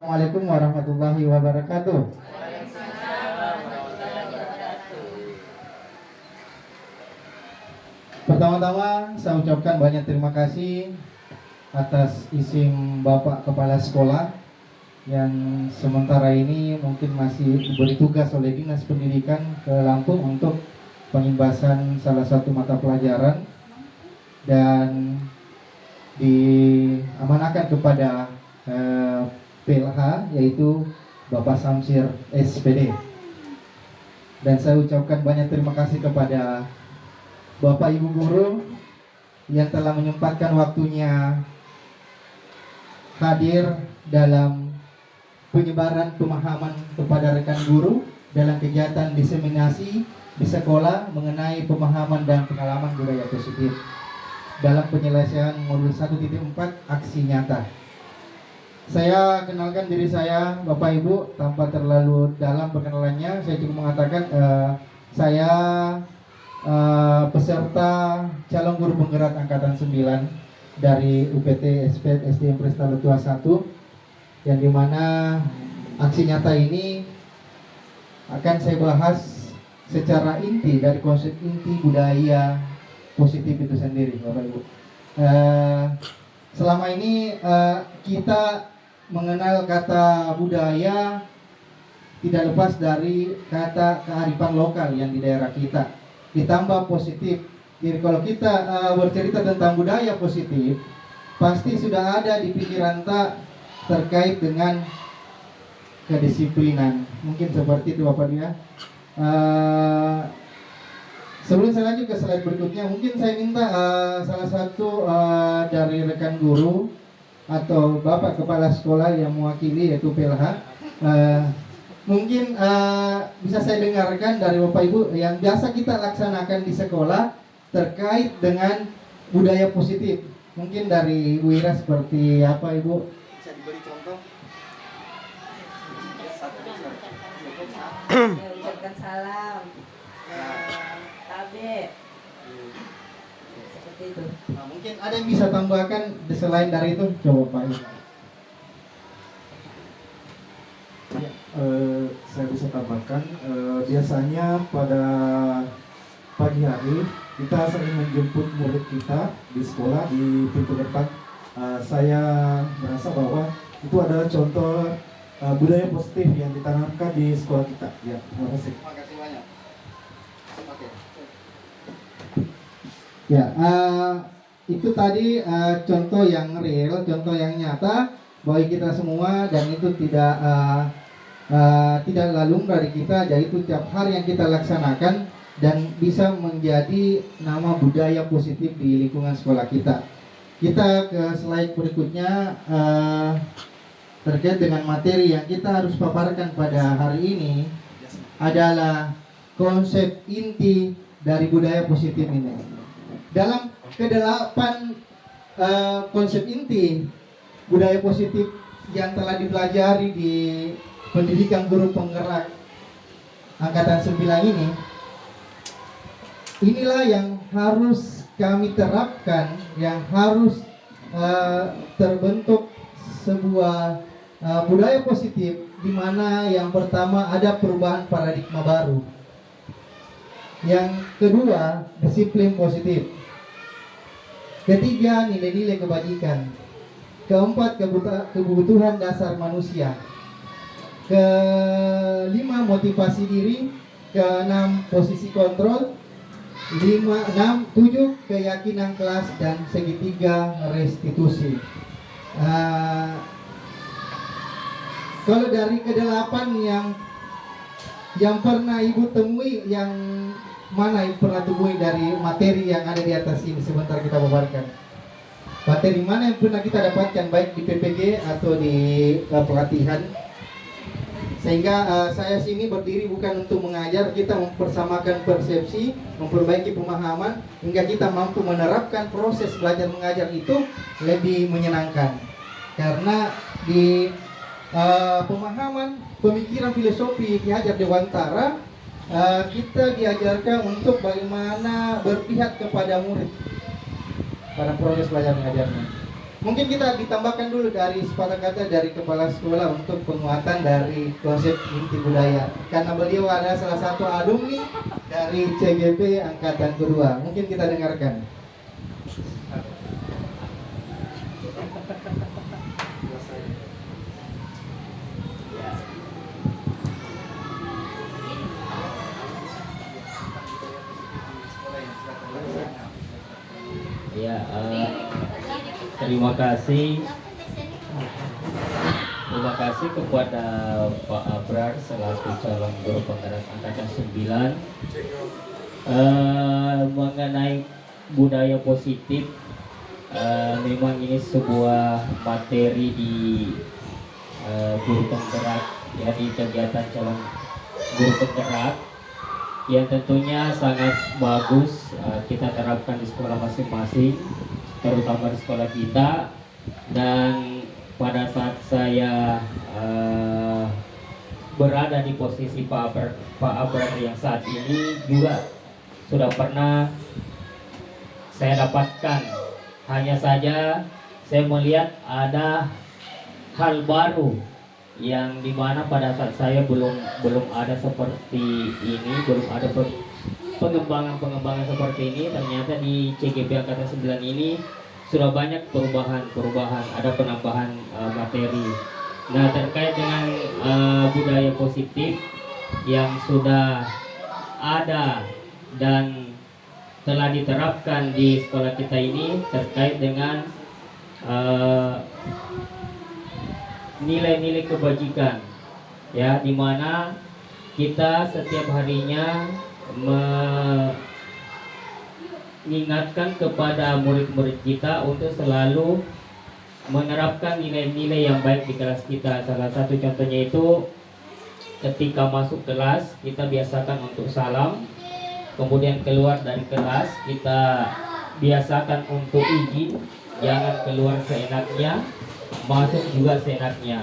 Assalamualaikum warahmatullahi wabarakatuh. Pertama-tama saya ucapkan banyak terima kasih atas izin Bapak Kepala Sekolah yang sementara ini mungkin masih diberi tugas oleh Dinas Pendidikan ke Lampung untuk pengimbasan salah satu mata pelajaran dan diamanahkan kepada PLH yaitu Bapak Samsir SPD. Dan saya ucapkan banyak terima kasih kepada Bapak Ibu Guru yang telah menyempatkan waktunya hadir dalam penyebaran pemahaman kepada rekan guru dalam kegiatan diseminasi di sekolah mengenai pemahaman dan pengalaman budaya positif dalam penyelesaian modul 1.4 aksi nyata. Saya kenalkan diri saya, Bapak Ibu, tanpa terlalu dalam perkenalannya. Saya cukup mengatakan saya peserta calon guru penggerak angkatan 9 dari UPT SDM Presta Letua 1, yang dimana aksi nyata ini akan saya bahas secara inti dari konsep inti budaya positif itu sendiri, Bapak Ibu. Selama ini kita mengenal kata budaya tidak lepas dari kata kearifan lokal yang di daerah kita, ditambah positif. Jadi kalau kita bercerita tentang budaya positif, pasti sudah ada di pikiran tak terkait dengan kedisiplinan. Mungkin seperti itu Bapak dia. Sebelum saya lanjut ke slide berikutnya, mungkin saya minta salah satu dari rekan guru atau Bapak Kepala Sekolah yang mewakili yaitu PLH, mungkin bisa saya dengarkan dari Bapak Ibu yang biasa kita laksanakan di sekolah terkait dengan budaya positif. Mungkin dari Bu Ira seperti apa Ibu? Bisa diberi contoh? Ucapkan salam, tabe, seperti itu. Nah, mungkin ada yang bisa tambahkan selain dari itu, coba Pak. Ya, saya bisa tambahkan, biasanya pada pagi hari kita sering menjemput murid kita di sekolah di pintu depan. Saya merasa bahwa itu adalah contoh budaya positif yang ditanamkan di sekolah kita. Ya, terima kasih. Terima kasih banyak. Oke. Ya, itu tadi contoh yang real, contoh yang nyata bagi kita semua, dan itu tidak lumrah dari kita. Jadi itu tiap hari yang kita laksanakan dan bisa menjadi nama budaya positif di lingkungan sekolah kita. Kita ke slide berikutnya terkait dengan materi yang kita harus paparkan pada hari ini adalah konsep inti dari budaya positif ini. Dalam kedelapan konsep inti budaya positif yang telah dipelajari di pendidikan guru penggerak angkatan 9 ini, inilah yang harus kami terapkan, yang harus terbentuk sebuah budaya positif, di mana yang pertama ada perubahan paradigma baru, yang kedua disiplin positif, ketiga nilai-nilai kebajikan, keempat kebutuhan dasar manusia, kelima motivasi diri, keenam posisi kontrol, 7 keyakinan kelas, dan segitiga restitusi. Kalau dari kedelapan yang pernah Ibu temui, yang mana Ibu pernah temui dari materi yang ada di atas ini? Sebentar kita paparkan. Materi mana yang pernah kita dapatkan baik di PPG atau di pelatihan? Sehingga saya sini berdiri bukan untuk mengajar, kita mempersamakan persepsi, memperbaiki pemahaman hingga kita mampu menerapkan proses belajar mengajar itu lebih menyenangkan. Karena di pemahaman pemikiran filosofi Ki Hajar Dewantara, kita diajarkan untuk bagaimana berpihak kepada murid pada proses belajar mengajarnya. Mungkin kita ditambahkan dulu dari sepatah kata dari kepala sekolah untuk penguatan dari konsep inti budaya. Karena beliau adalah salah satu alumni dari CGP Angkatan Kedua. Mungkin kita dengarkan. Ya, terima kasih kepada Pak Abrar selaku calon guru penggerak angkatan 9 mengenai budaya positif. Memang ini sebuah materi di guru penggerak, ya, di kegiatan calon guru penggerak yang tentunya sangat bagus kita terapkan di sekolah masing-masing, terutama di sekolah kita. Dan pada saat saya berada di posisi Pak Abrar yang saat ini juga sudah pernah saya dapatkan. Hanya saja saya melihat ada hal baru yang dimana pada saat saya belum ada seperti ini, belum ada pengembangan seperti ini. Ternyata di CGP Angkatan 9 ini sudah banyak perubahan, ada penambahan materi. Nah, terkait dengan budaya positif yang sudah ada dan telah diterapkan di sekolah kita ini terkait dengan nilai-nilai kebajikan, ya, dimana kita setiap harinya mengingatkan kepada murid-murid kita untuk selalu menerapkan nilai-nilai yang baik di kelas kita. Salah satu contohnya itu ketika masuk kelas kita biasakan untuk salam, kemudian keluar dari kelas kita biasakan untuk izin, jangan keluar seenaknya, masuk juga seenaknya.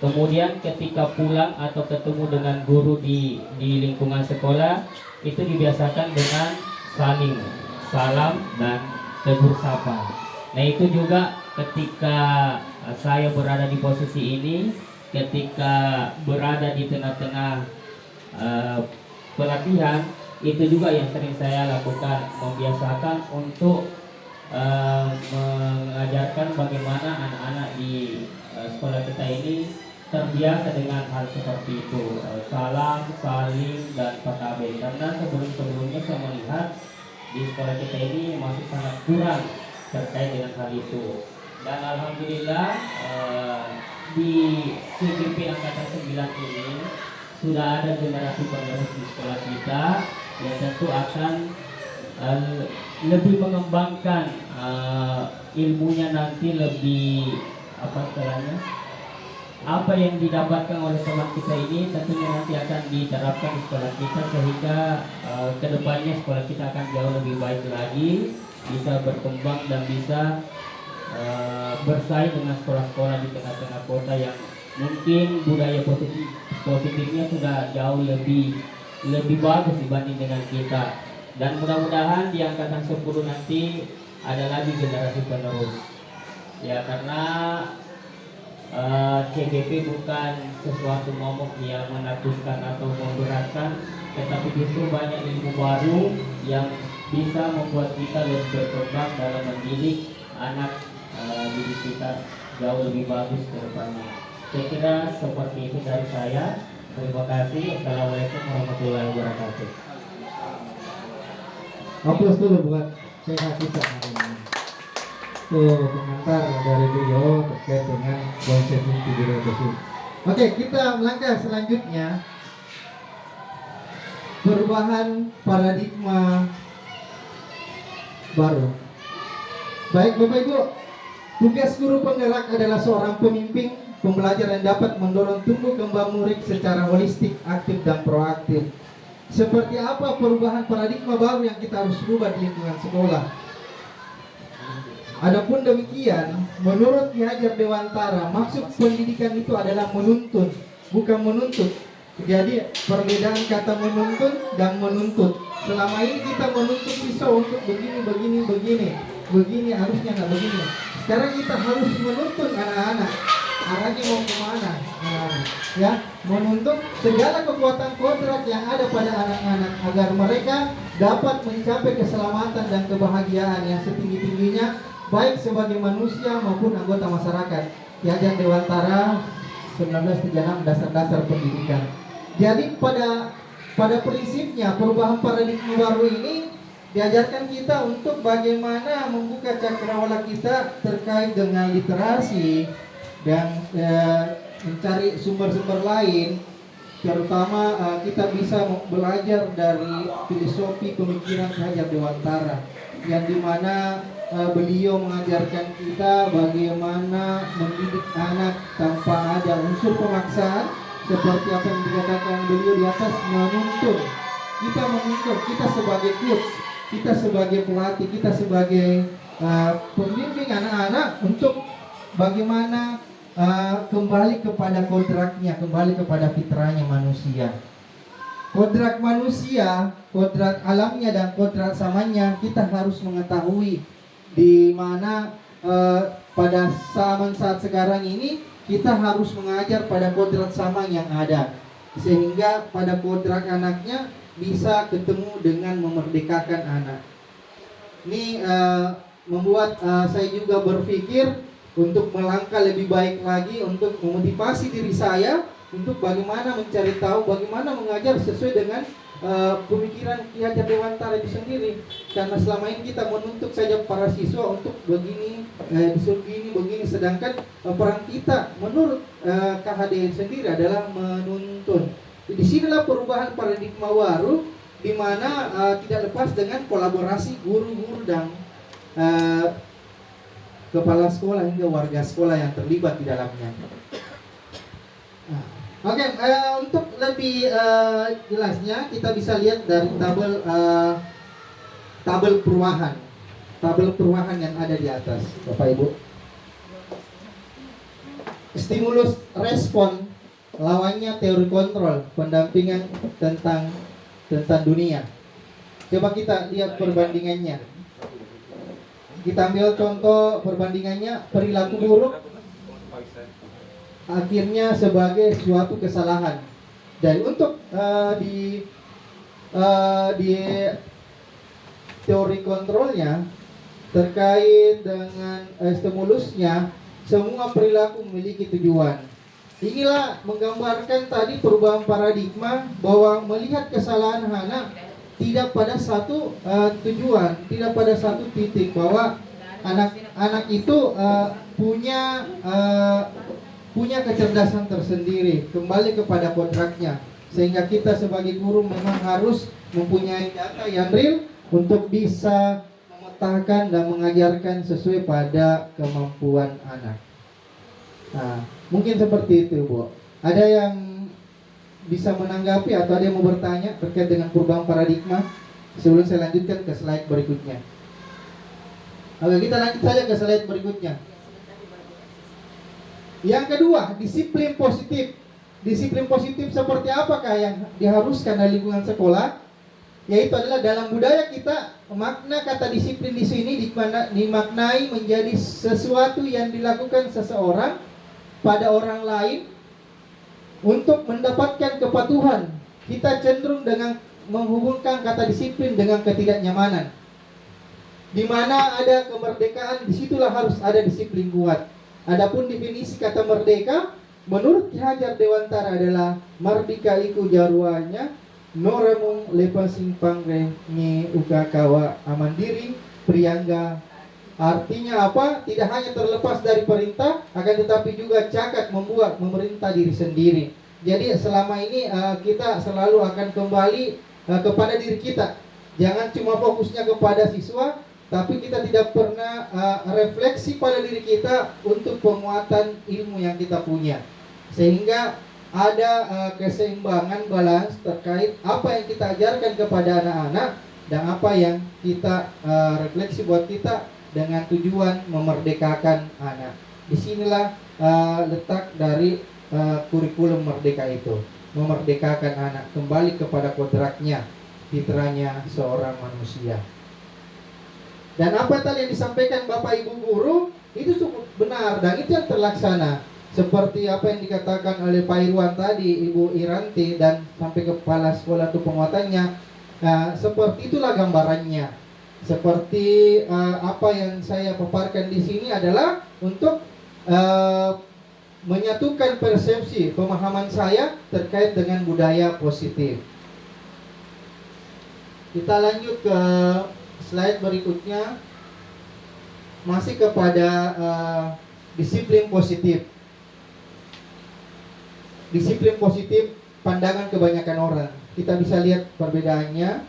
Kemudian ketika pulang atau ketemu dengan guru di lingkungan sekolah itu dibiasakan dengan saling salam dan tegur sapa. Nah, itu juga ketika saya berada di posisi ini, ketika berada di tengah-tengah pelatihan, itu juga yang sering saya lakukan, membiasakan untuk mengajarkan bagaimana anak-anak di sekolah kita ini terbiasa dengan hal seperti itu, salam, salim, dan patabe. Karena sebelumnya saya melihat di sekolah kita ini masih sangat kurang terkait dengan hal itu. Dan alhamdulillah di CGP Angkatan 9 ini sudah ada generasi penerus di sekolah kita yang tentu akan lebih mengembangkan ilmunya nanti, lebih apa yang didapatkan oleh teman kita ini tentunya nanti akan diterapkan di sekolah kita, sehingga kedepannya sekolah kita akan jauh lebih baik lagi, bisa berkembang dan bisa bersaing dengan sekolah-sekolah di tengah-tengah kota yang mungkin budaya positifnya sudah jauh lebih bagus dibanding dengan kita. Dan mudah-mudahan di angkatan 10 nanti ada lagi generasi penerus, ya, karena CGP bukan sesuatu momok yang menakutkan atau memberatkan, tetapi justru banyak ilmu baru yang bisa membuat kita lebih berkembang dalam mendidik anak didik kita jauh lebih bagus ke depannya. Saya kira seperti itu dari saya. Terima kasih. Assalamualaikum warahmatullahi wabarakatuh. Aplaus dulu buat Syekh Hafiza hari ini. Tuh komentar dari beliau terkait dengan konsep inti budaya positif. Oke, kita melangkah selanjutnya. Perubahan paradigma baru. Baik Bapak Ibu, tugas guru penggerak adalah seorang pemimpin pembelajar yang dapat mendorong tumbuh kembang murid secara holistik, aktif dan proaktif. Seperti apa perubahan paradigma baru yang kita harus rubah di lingkungan sekolah? Adapun demikian, menurut Ki Hajar Dewantara, maksud pendidikan itu adalah menuntun, bukan menuntut. Jadi perbedaan kata menuntun dan menuntut. Selama ini kita menuntut siswa untuk begini, harusnya nggak begini. Sekarang kita harus menuntun anak-anak. Arahnya mau kemana? Ya, menuntut segala kekuatan kodrat yang ada pada anak-anak agar mereka dapat mencapai keselamatan dan kebahagiaan yang setinggi-tingginya, baik sebagai manusia maupun anggota masyarakat. Kiajar Dewantara 1936 dasar-dasar pendidikan. Jadi pada prinsipnya perubahan paradigma baru ini diajarkan kita untuk bagaimana membuka cakrawala kita terkait dengan literasi dan mencari sumber-sumber lain, terutama kita bisa belajar dari filosofi pemikiran Kiajar Dewantara yang dimana beliau mengajarkan kita bagaimana mendidik anak tanpa ada unsur pemaksaan, seperti apa yang dikatakan beliau di atas, menuntun. Kita menuntun, kita sebagai coach, kita sebagai pelatih, kita sebagai pembimbing anak-anak untuk bagaimana kembali kepada kodratnya, kembali kepada fitrahnya manusia. Kodrat manusia, kodrat alamnya dan kodrat samanya kita harus mengetahui, di mana pada zaman saat sekarang ini kita harus mengajar pada kodrat sama yang ada, sehingga pada kodrat anaknya bisa ketemu dengan memerdekakan anak. Ini membuat saya juga berpikir untuk melangkah lebih baik lagi, untuk memotivasi diri saya untuk bagaimana mencari tahu, bagaimana mengajar sesuai dengan pemikiran Kiajar Dewantara itu sendiri. Karena selama ini kita menuntut saja para siswa untuk begini, disuruh begini, sedangkan peran kita menurut KHD sendiri adalah menuntun. Di sinilah perubahan paradigma baru, di mana tidak lepas dengan kolaborasi guru-guru dan kepala sekolah hingga warga sekolah yang terlibat di dalamnya. Oke, untuk lebih jelasnya kita bisa lihat dari tabel perubahan yang ada di atas, Bapak Ibu. Stimulus respon, lawannya teori kontrol, pendampingan tentang dunia. Coba kita lihat perbandingannya. Kita ambil contoh perbandingannya, perilaku buruk akhirnya sebagai suatu kesalahan. Dan untuk di teori kontrolnya terkait dengan stimulusnya, semua perilaku memiliki tujuan. Inilah menggambarkan tadi perubahan paradigma bahwa melihat kesalahan anak tidak pada satu tujuan, tidak pada satu titik, bahwa anak itu punya kecerdasan tersendiri, kembali kepada kontraknya. Sehingga kita sebagai guru memang harus mempunyai data yang real untuk bisa memetakan dan mengajarkan sesuai pada kemampuan anak. Nah, mungkin seperti itu, Bu. Ada yang bisa menanggapi atau ada yang mau bertanya terkait dengan perubahan paradigma sebelum saya lanjutkan ke slide berikutnya? Oke, kita lanjut saja ke slide berikutnya. Yang kedua, disiplin positif. Disiplin positif seperti apakah yang diharuskan dari lingkungan sekolah? Yaitu adalah dalam budaya kita, makna kata disiplin di sini dimaknai menjadi sesuatu yang dilakukan seseorang pada orang lain untuk mendapatkan kepatuhan. Kita cenderung dengan menghubungkan kata disiplin dengan ketidaknyamanan. Di mana ada kemerdekaan, disitulah harus ada disiplin kuat. Adapun definisi kata merdeka menurut Kiajar Dewantara adalah mardika iku jarwanya noremung lepasing pangre nge ukakawa amandiri priyangga. Artinya apa? Tidak hanya terlepas dari perintah, akan tetapi juga cakat membuat memerintah diri sendiri. Jadi selama ini kita selalu akan kembali kepada diri kita. Jangan cuma fokusnya kepada siswa, tapi kita tidak pernah refleksi pada diri kita untuk penguatan ilmu yang kita punya. Sehingga ada keseimbangan, balance terkait apa yang kita ajarkan kepada anak-anak dan apa yang kita refleksi buat kita dengan tujuan memerdekakan anak. Disinilah letak dari kurikulum merdeka itu, memerdekakan anak kembali kepada kodratnya, fitrahnya seorang manusia. Dan apa tadi yang disampaikan Bapak Ibu guru, Itu cukup benar dan itu yang terlaksana. Seperti apa yang dikatakan oleh Pak Irwan tadi, Ibu Iranti dan sampai kepala sekolah untuk penguatannya. Seperti itulah gambarannya. Seperti apa yang saya paparkan di sini adalah untuk menyatukan persepsi pemahaman saya terkait dengan budaya positif. Kita lanjut ke slide berikutnya, masih kepada disiplin positif. Disiplin positif pandangan kebanyakan orang. Kita bisa lihat perbedaannya,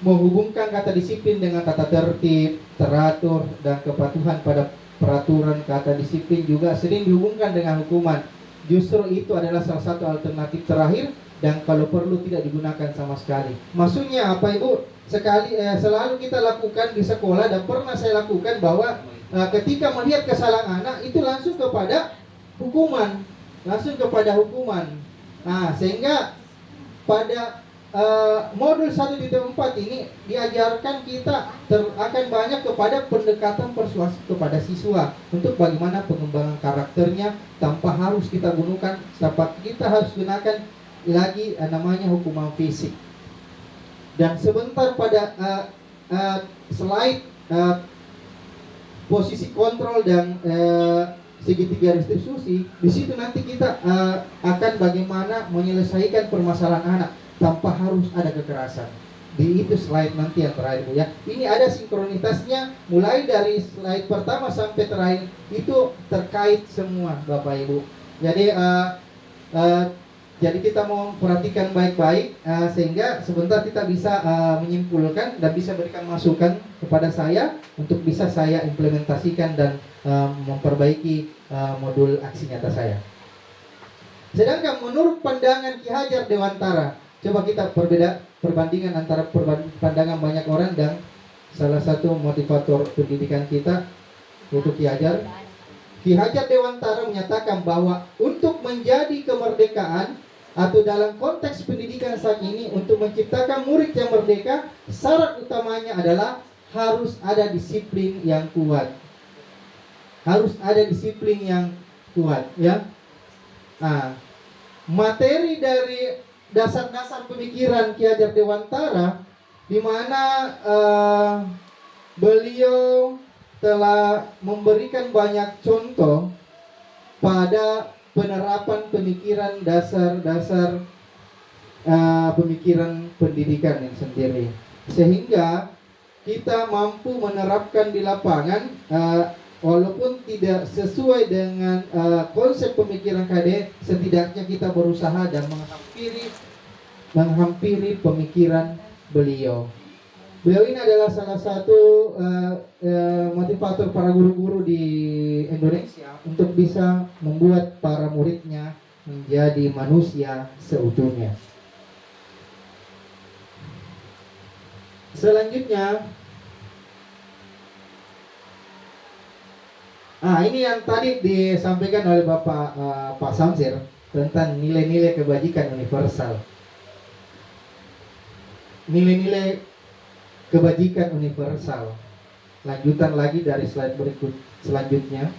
menghubungkan kata disiplin dengan kata tertib, teratur, dan kepatuhan pada peraturan. Kata disiplin juga sering dihubungkan dengan hukuman. Justru itu adalah salah satu alternatif terakhir dan kalau perlu tidak digunakan sama sekali. Maksudnya apa Ibu? Selalu kita lakukan di sekolah dan pernah saya lakukan bahwa ketika melihat kesalahan anak itu langsung kepada hukuman. Sehingga pada modul 1.4 ini diajarkan kita akan banyak kepada pendekatan persuasif kepada siswa untuk bagaimana pengembangan karakternya tanpa harus kita gunakan lagi namanya hukuman fisik. Dan sebentar pada slide posisi kontrol dan segitiga restitusi, di situ nanti kita akan bagaimana menyelesaikan permasalahan anak tanpa harus ada kekerasan. Di itu slide nanti yang terakhir Bu ya. Ini ada sinkronitasnya mulai dari slide pertama sampai terakhir itu terkait semua Bapak Ibu. Jadi kita mau perhatikan baik-baik sehingga sebentar kita bisa menyimpulkan dan bisa berikan masukan kepada saya untuk bisa saya implementasikan dan memperbaiki modul aksi nyata saya. Sedangkan menurut pandangan Ki Hajar Dewantara, coba kita perbandingan antara pandangan banyak orang dan salah satu motivator pendidikan kita yaitu Ki Hajar. Ki Hajar Dewantara menyatakan bahwa untuk menjadi kemerdekaan atau dalam konteks pendidikan saat ini untuk menciptakan murid yang merdeka, syarat utamanya adalah harus ada disiplin yang kuat. Harus ada disiplin yang kuat, ya. Materi dari dasar-dasar pemikiran Ki Hajar Dewantara, di mana beliau telah memberikan banyak contoh pada penerapan pemikiran dasar-dasar pemikiran pendidikan yang sendiri, sehingga kita mampu menerapkan di lapangan walaupun tidak sesuai dengan konsep pemikiran KD, setidaknya kita berusaha dan menghampiri pemikiran beliau. Beliau ini adalah salah satu motivator para guru-guru di Indonesia untuk bisa membuat para muridnya menjadi manusia seutuhnya. Selanjutnya, ini yang tadi disampaikan oleh Pak Samsir tentang nilai-nilai kebajikan universal. Nilai-nilai kebajikan universal. Lanjutan lagi dari slide berikut selanjutnya.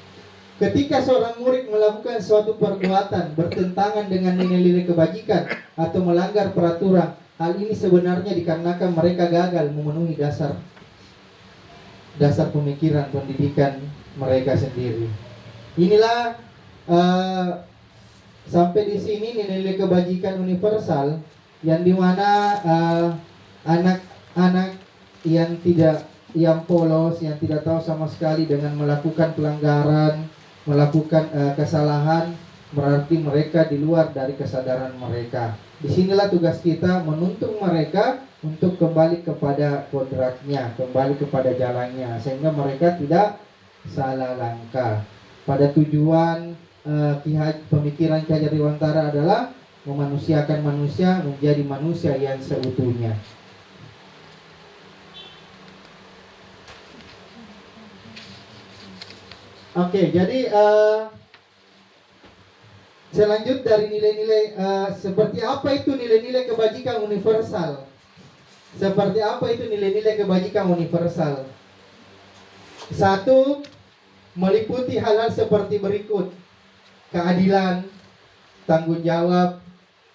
Ketika seorang murid melakukan suatu perbuatan bertentangan dengan nilai-nilai kebajikan atau melanggar peraturan, hal ini sebenarnya dikarenakan mereka gagal memenuhi dasar pemikiran pendidikan mereka sendiri. Inilah sampai di sini nilai-nilai kebajikan universal yang dimana anak-anak yang polos, yang tidak tahu sama sekali dengan melakukan pelanggaran, melakukan kesalahan, berarti mereka di luar dari kesadaran mereka. Disinilah tugas kita menuntun mereka untuk kembali kepada kodratnya, kembali kepada jalannya, sehingga mereka tidak salah langkah. Pada tujuan pemikiran Ki Hajar Dewantara adalah memanusiakan manusia menjadi manusia yang seutuhnya. Oke, jadi selanjut dari nilai-nilai seperti apa itu nilai-nilai kebajikan universal? Seperti apa itu nilai-nilai kebajikan universal? Satu, meliputi hal-hal seperti berikut: keadilan, tanggung jawab,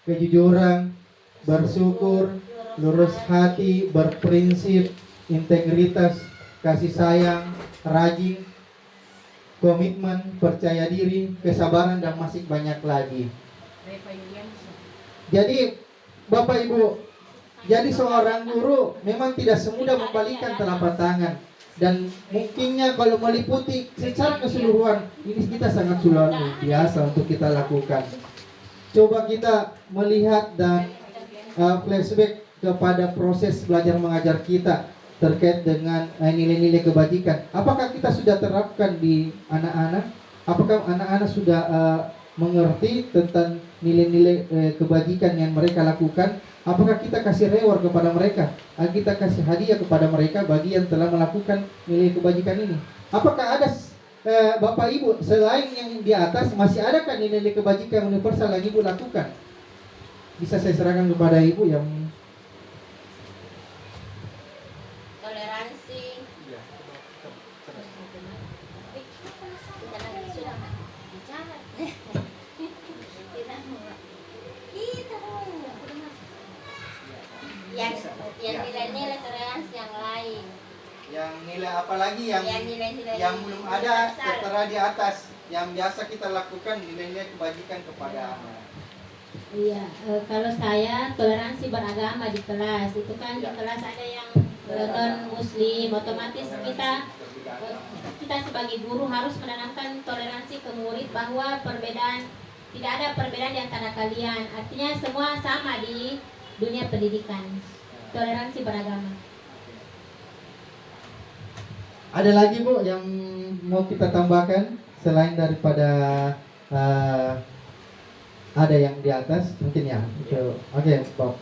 kejujuran, bersyukur, lurus hati, berprinsip, integritas, kasih sayang, rajin, komitmen, percaya diri, kesabaran, dan masih banyak lagi. Jadi Bapak Ibu, jadi seorang guru memang tidak semudah membalikan telapak tangan, dan mungkinnya kalau meliputi secara keseluruhan ini kita sangat luar biasa untuk kita lakukan. Coba kita melihat dan flashback kepada proses belajar mengajar kita terkait dengan nilai-nilai kebajikan. Apakah kita sudah terapkan di anak-anak? Apakah anak-anak sudah mengerti tentang nilai-nilai kebajikan yang mereka lakukan? Apakah kita kasih reward kepada mereka? Kita kasih hadiah kepada mereka bagi yang telah melakukan nilai kebajikan ini? Apakah ada Bapak Ibu selain yang di atas, masih adakah nilai-nilai kebajikan universal yang Ibu lakukan? Bisa saya serahkan kepada Ibu yang toleransi. Yang nilai-nilai toleransi yang lain. yang nilai apa lagi yang nilai-nilai yang belum ada universal. tertera di atas yang biasa kita lakukan, nilai-nilai kebajikan kepada anak. Iya, kalau saya toleransi beragama di kelas itu kan di Ya. kelas ada yang non muslim, otomatis kita sebagai guru harus menanamkan toleransi ke murid bahwa tidak ada perbedaan di antara kalian. Artinya semua sama di dunia pendidikan. Toleransi beragama. Ada lagi Bu yang mau kita tambahkan selain daripada ada yang di atas mungkin ya? Oke, Bob.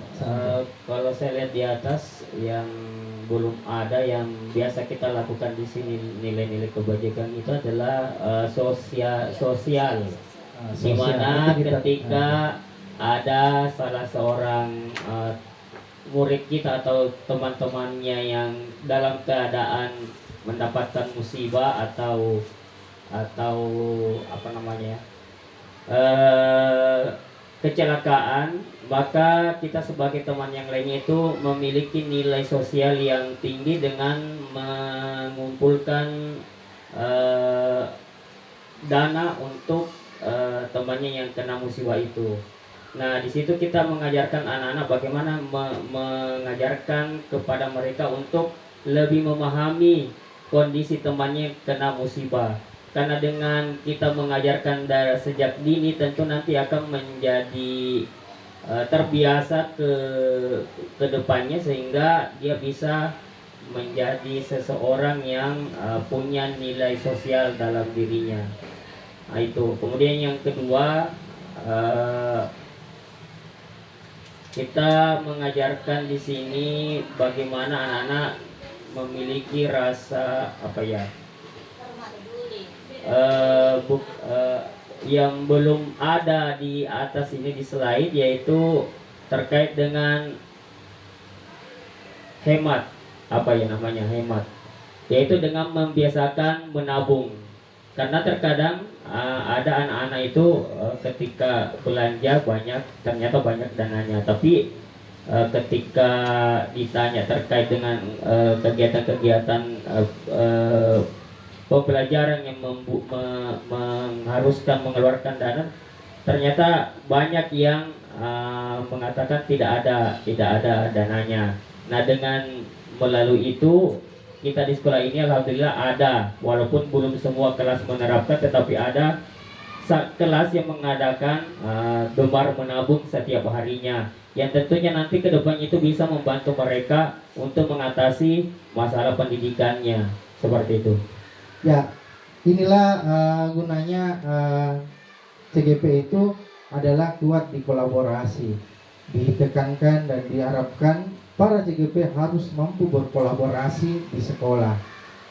Kalau saya lihat di atas yang belum ada, yang biasa kita lakukan di sini nilai-nilai kebajikan itu adalah sosial. Di mana ketika ada salah seorang murid kita atau teman-temannya yang dalam keadaan mendapatkan musibah atau apa namanya kecelakaan, maka kita sebagai teman yang lainnya itu memiliki nilai sosial yang tinggi dengan mengumpulkan dana untuk temannya yang kena musibah itu. Nah, di situ kita mengajarkan anak-anak bagaimana mengajarkan kepada mereka untuk lebih memahami kondisi temannya yang kena musibah. Karena dengan kita mengajarkan dari sejak dini, tentu nanti akan menjadi terbiasa ke depannya, sehingga dia bisa menjadi seseorang yang punya nilai sosial dalam dirinya. Nah, itu. Kemudian yang kedua, kita mengajarkan di sini bagaimana anak-anak memiliki rasa yang belum ada di atas ini di slide, yaitu terkait dengan hemat. Hemat, yaitu dengan membiasakan menabung. Karena terkadang ada anak-anak itu ketika belanja ternyata banyak dananya, tapi ketika ditanya terkait dengan kegiatan-kegiatan pembelajaran yang mengharuskan mengeluarkan dana, ternyata banyak yang mengatakan tidak ada dananya. Nah, dengan melalui itu kita di sekolah ini alhamdulillah ada, walaupun belum semua kelas menerapkan, tetapi ada kelas yang mengadakan gemar menabung setiap harinya, yang tentunya nanti ke depan itu bisa membantu mereka untuk mengatasi masalah pendidikannya, seperti itu. Ya, inilah gunanya CGP itu adalah kuat di kolaborasi. Ditekankan dan diharapkan para CGP harus mampu berkolaborasi di sekolah.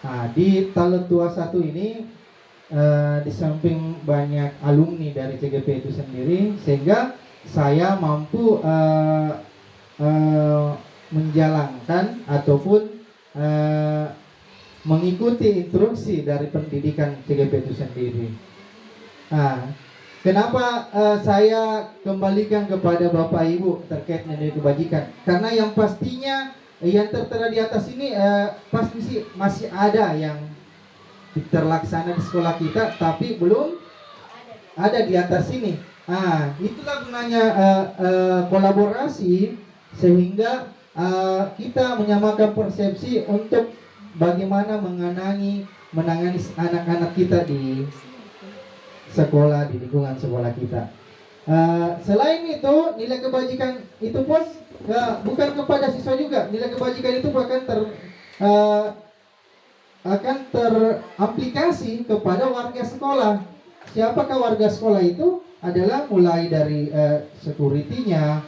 Nah, di Talent 21 ini di samping banyak alumni dari CGP itu sendiri, sehingga saya mampu menjalankan ataupun mengikuti instruksi dari pendidikan CGP itu sendiri. Nah, kenapa saya kembalikan kepada Bapak Ibu terkait nilai kebajikan? Karena yang pastinya yang tertera di atas ini pasti sih masih ada yang terlaksana di sekolah kita, tapi belum ada di atas ini. Nah, itulah gunanya kolaborasi, sehingga kita menyamakan persepsi untuk bagaimana menangani anak-anak kita di sekolah, di lingkungan sekolah kita. Selain itu, nilai kebajikan itu pun bukan kepada siswa juga. Nilai kebajikan itu akan teraplikasi kepada warga sekolah. Siapakah warga sekolah itu? Adalah mulai dari security-nya,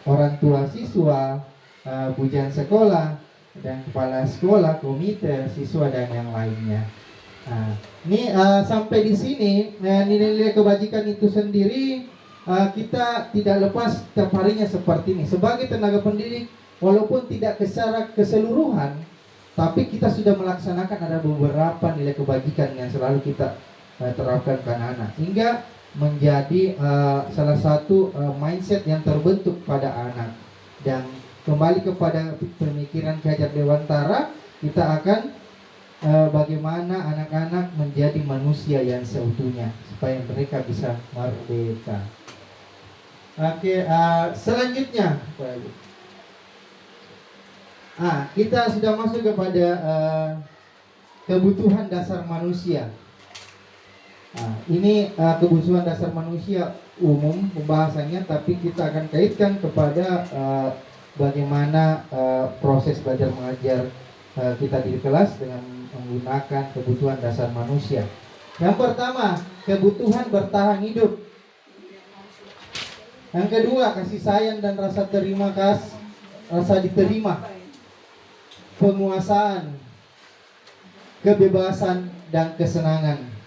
orang tua siswa, pujian sekolah, dan kepala sekolah, komite siswa, dan yang lainnya. Nah, ini sampai di sini nilai-nilai kebajikan itu sendiri kita tidak lepas setiap harinya seperti ini. Sebagai tenaga pendidik, walaupun tidak secara keseluruhan, tapi kita sudah melaksanakan ada beberapa nilai kebajikan yang selalu kita terapkan ke anak-anak, hingga menjadi salah satu mindset yang terbentuk pada anak. Dan kembali kepada pemikiran Ki Hajar Dewantara, kita akan bagaimana anak-anak menjadi manusia yang seutuhnya supaya mereka bisa merdeka. Oke, selanjutnya kita sudah masuk kepada kebutuhan dasar manusia. Ini kebutuhan dasar manusia umum pembahasannya, tapi kita akan kaitkan kepada bagaimana proses belajar mengajar kita di kelas dengan menggunakan kebutuhan dasar manusia. Yang pertama, kebutuhan bertahan hidup. Yang kedua, kasih sayang dan rasa rasa diterima. Penguasaan, kebebasan, dan kesenangan.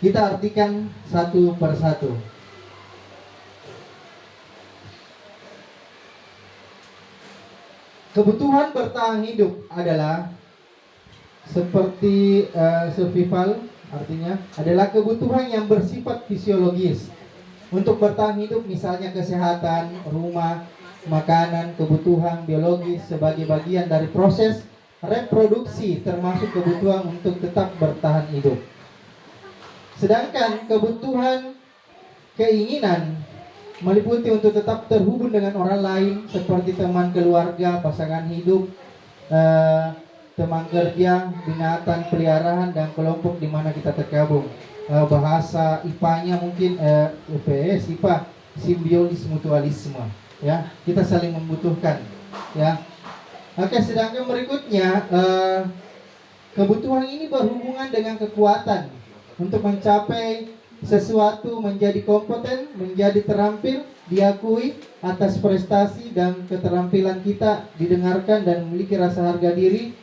Kita artikan satu persatu. Kebutuhan bertahan hidup adalah seperti survival, artinya adalah kebutuhan yang bersifat fisiologis. Untuk bertahan hidup, misalnya kesehatan, rumah, makanan, kebutuhan biologis sebagai bagian dari proses reproduksi, termasuk kebutuhan untuk tetap bertahan hidup. Sedangkan kebutuhan keinginan meliputi untuk tetap terhubung dengan orang lain, seperti teman keluarga, pasangan hidup, teman kerja, binatang peliharaan, dan kelompok di mana kita tergabung. Bahasa IPA-nya mungkin IPS, IPA, simbiosis mutualisme. Ya, kita saling membutuhkan. Ya. Oke, sedangkan berikutnya kebutuhan ini berhubungan dengan kekuatan untuk mencapai sesuatu, menjadi kompeten, menjadi terampil, diakui atas prestasi dan keterampilan kita, didengarkan dan memiliki rasa harga diri,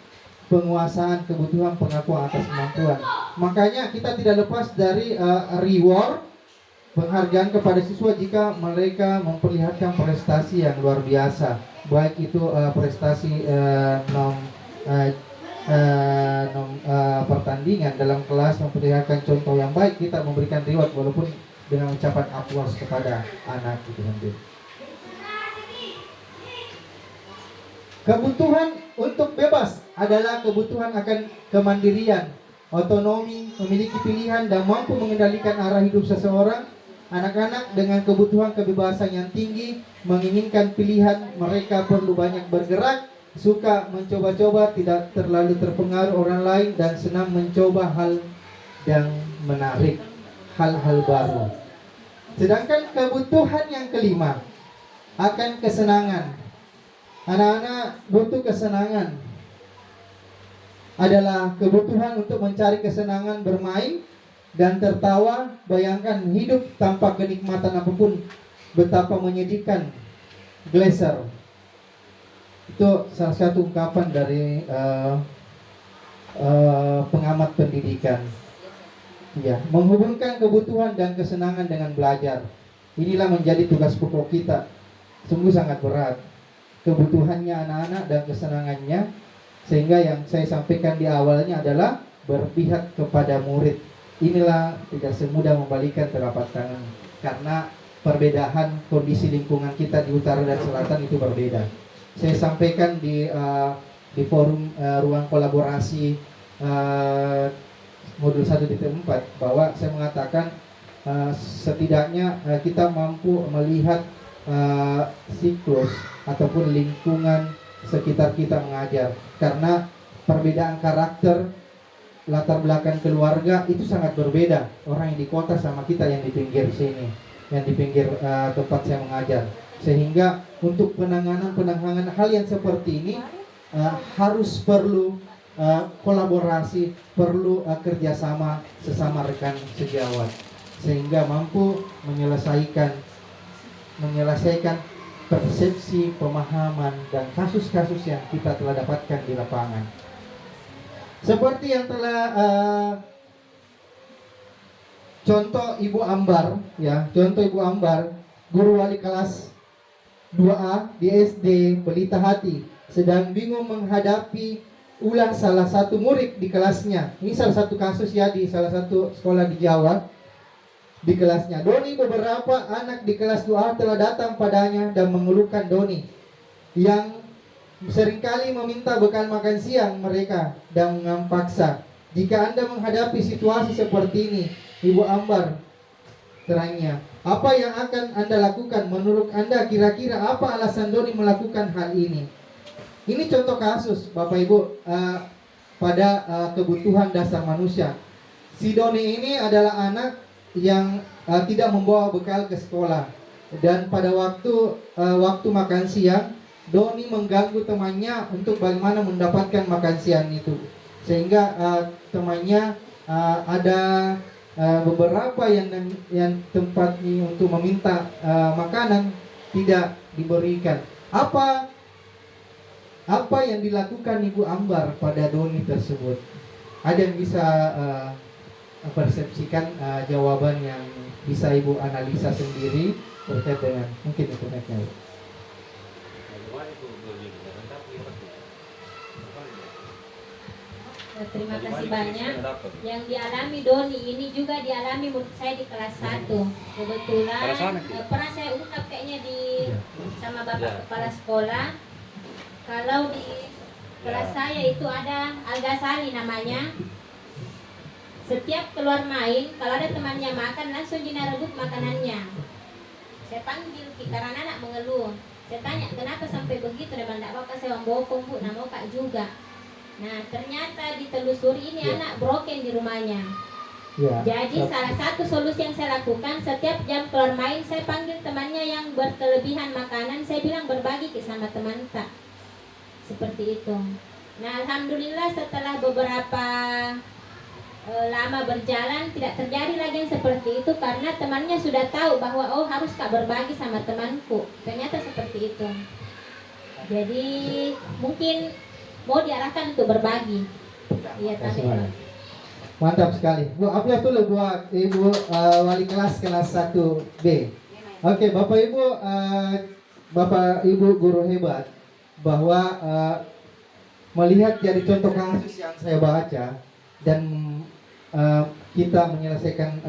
penguasaan, kebutuhan, pengakuan atas kemampuan. Makanya kita tidak lepas dari reward, penghargaan kepada siswa jika mereka memperlihatkan prestasi yang luar biasa, baik itu prestasi pertandingan dalam kelas, memperlihatkan contoh yang baik, kita memberikan reward walaupun dengan ucapan aplaus kepada anak itu nanti. Kebutuhan untuk bebas adalah kebutuhan akan kemandirian, otonomi, memiliki pilihan dan mampu mengendalikan arah hidup seseorang. Anak-anak dengan kebutuhan kebebasan yang tinggi menginginkan pilihan, mereka perlu banyak bergerak, suka mencoba-coba, tidak terlalu terpengaruh orang lain, dan senang mencoba hal yang menarik, hal-hal baru. Sedangkan kebutuhan yang kelima akan kesenangan. Anak-anak butuh kesenangan, adalah kebutuhan untuk mencari kesenangan bermain dan tertawa. Bayangkan hidup tanpa kenikmatan apapun, betapa menyedihkan. Glaser itu salah satu ungkapan dari pengamat pendidikan. Ya, menghubungkan kebutuhan dan kesenangan dengan belajar. Inilah menjadi tugas pokok kita. Sungguh sangat berat. kebutuhannya anak-anak dan kesenangannya. Sehingga yang saya sampaikan di awalnya adalah berpihak kepada murid. Inilah tidak semudah membalikan telapak tangan, karena perbedaan kondisi lingkungan kita di utara dan selatan itu berbeda. Saya sampaikan di forum ruang kolaborasi modul 1.4 bahwa saya mengatakan setidaknya kita mampu melihat siklus ataupun lingkungan sekitar kita mengajar, karena perbedaan karakter, latar belakang keluarga itu sangat berbeda. Orang yang di kota sama kita yang di pinggir sini, yang di pinggir tempat saya mengajar. Sehingga untuk penanganan hal yang seperti ini harus perlu kolaborasi, perlu kerjasama sesama rekan sejawat, sehingga mampu menyelesaikan persepsi, pemahaman, dan kasus-kasus yang kita telah dapatkan di lapangan. Seperti yang telah contoh Ibu Ambar, ya, contoh Ibu Ambar, guru wali kelas 2A di SD Pelita Hati, sedang bingung menghadapi ulah salah satu murid di kelasnya. Ini salah satu kasus ya di salah satu sekolah di Jawa. Di kelasnya, Doni, beberapa anak di kelas 2A telah datang padanya dan mengeluhkan Doni yang seringkali meminta bekal makan siang mereka dan mengampaksa. Jika Anda menghadapi situasi seperti ini, Ibu Ambar, terangnya, apa yang akan Anda lakukan? Menurut Anda kira-kira apa alasan Doni melakukan hal ini? Ini contoh kasus, Bapak Ibu, pada kebutuhan dasar manusia. Si Doni ini adalah anak yang tidak membawa bekal ke sekolah, dan pada waktu makan siang, Doni mengganggu temannya untuk bagaimana mendapatkan makan siang itu, sehingga temannya ada beberapa yang tempatnya untuk meminta makanan tidak diberikan. Apa yang dilakukan Ibu Ambar pada Doni tersebut? Ada yang bisa persepsikan jawaban yang bisa Ibu analisa sendiri terkait dengan mungkin internetnya. Terima kasih banyak. Yang dialami Doni ini juga dialami menurut saya di kelas 1. Kebetulan pernah saya ungkap kayaknya sama Bapak Kepala Sekolah. Kalau di kelas saya itu ada Algasari namanya. Setiap keluar main, kalau ada temannya makan, langsung Jina rebut makanannya. Saya panggil karena anak mengeluh. Saya tanya, kenapa sampai begitu? Dia bilang, tidak apa-apa, saya membokong Bu, nah mau Kak juga. Nah, ternyata ditelusuri ini anak broken di rumahnya. Jadi salah satu solusi yang saya lakukan, setiap jam keluar main, saya panggil temannya yang berkelebihan makanan, saya bilang berbagi sama teman tak. Seperti itu. Nah, alhamdulillah setelah beberapa lama berjalan tidak terjadi lagi yang seperti itu, karena temannya sudah tahu bahwa oh harus Kak berbagi sama temanku. Ternyata seperti itu. Jadi mungkin mau diarahkan untuk berbagi. Iya, tapi mantap sekali. Bu, aplaus dulu buat Ibu wali kelas 1B. Oke, Bapak Ibu guru hebat, bahwa melihat dari contoh kasus yang saya baca dan kita menyelesaikan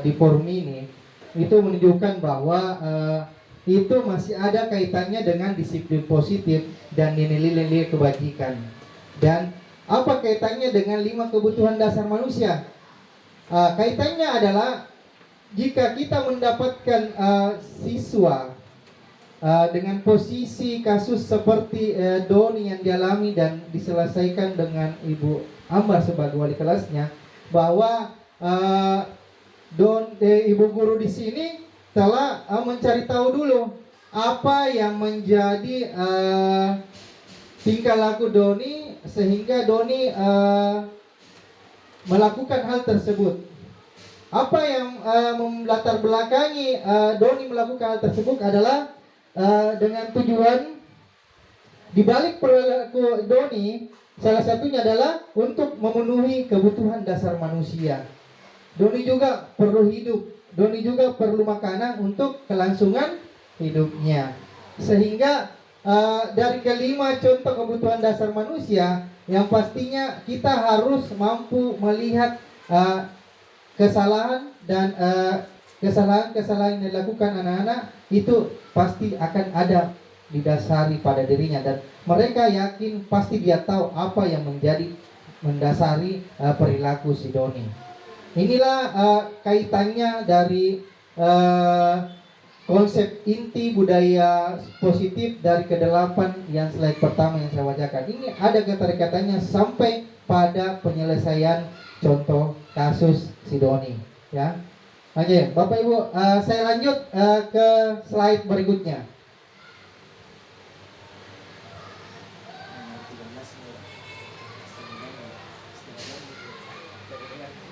di forum ini, itu menunjukkan bahwa itu masih ada kaitannya dengan disiplin positif dan nilai-nilai kebajikan. Dan apa kaitannya dengan 5 kebutuhan dasar manusia? Kaitannya adalah jika kita mendapatkan siswa dengan posisi kasus seperti Doni yang dialami dan diselesaikan dengan Ibu Ambar sebagai wali kelasnya, bahwa Ibu guru di sini telah mencari tahu dulu apa yang menjadi tingkah laku Doni sehingga Doni melakukan hal tersebut. Apa yang melatar belakangi Doni melakukan hal tersebut adalah dengan tujuan dibalik perilaku Doni, salah satunya adalah untuk memenuhi kebutuhan dasar manusia. Doni juga perlu hidup, Doni juga perlu makanan untuk kelangsungan hidupnya. Sehingga dari kelima contoh kebutuhan dasar manusia, yang pastinya kita harus mampu melihat kesalahan dan kesalahan-kesalahan yang dilakukan anak-anak itu pasti akan ada didasari pada dirinya, dan mereka yakin pasti dia tahu apa yang menjadi mendasari perilaku si Doni. Inilah kaitannya dari konsep inti budaya positif dari kedelapan yang slide pertama yang saya bacakan. Ini ada keterikaitannya sampai pada penyelesaian contoh kasus si Doni, ya. Oke, Bapak Ibu, saya lanjut ke slide berikutnya.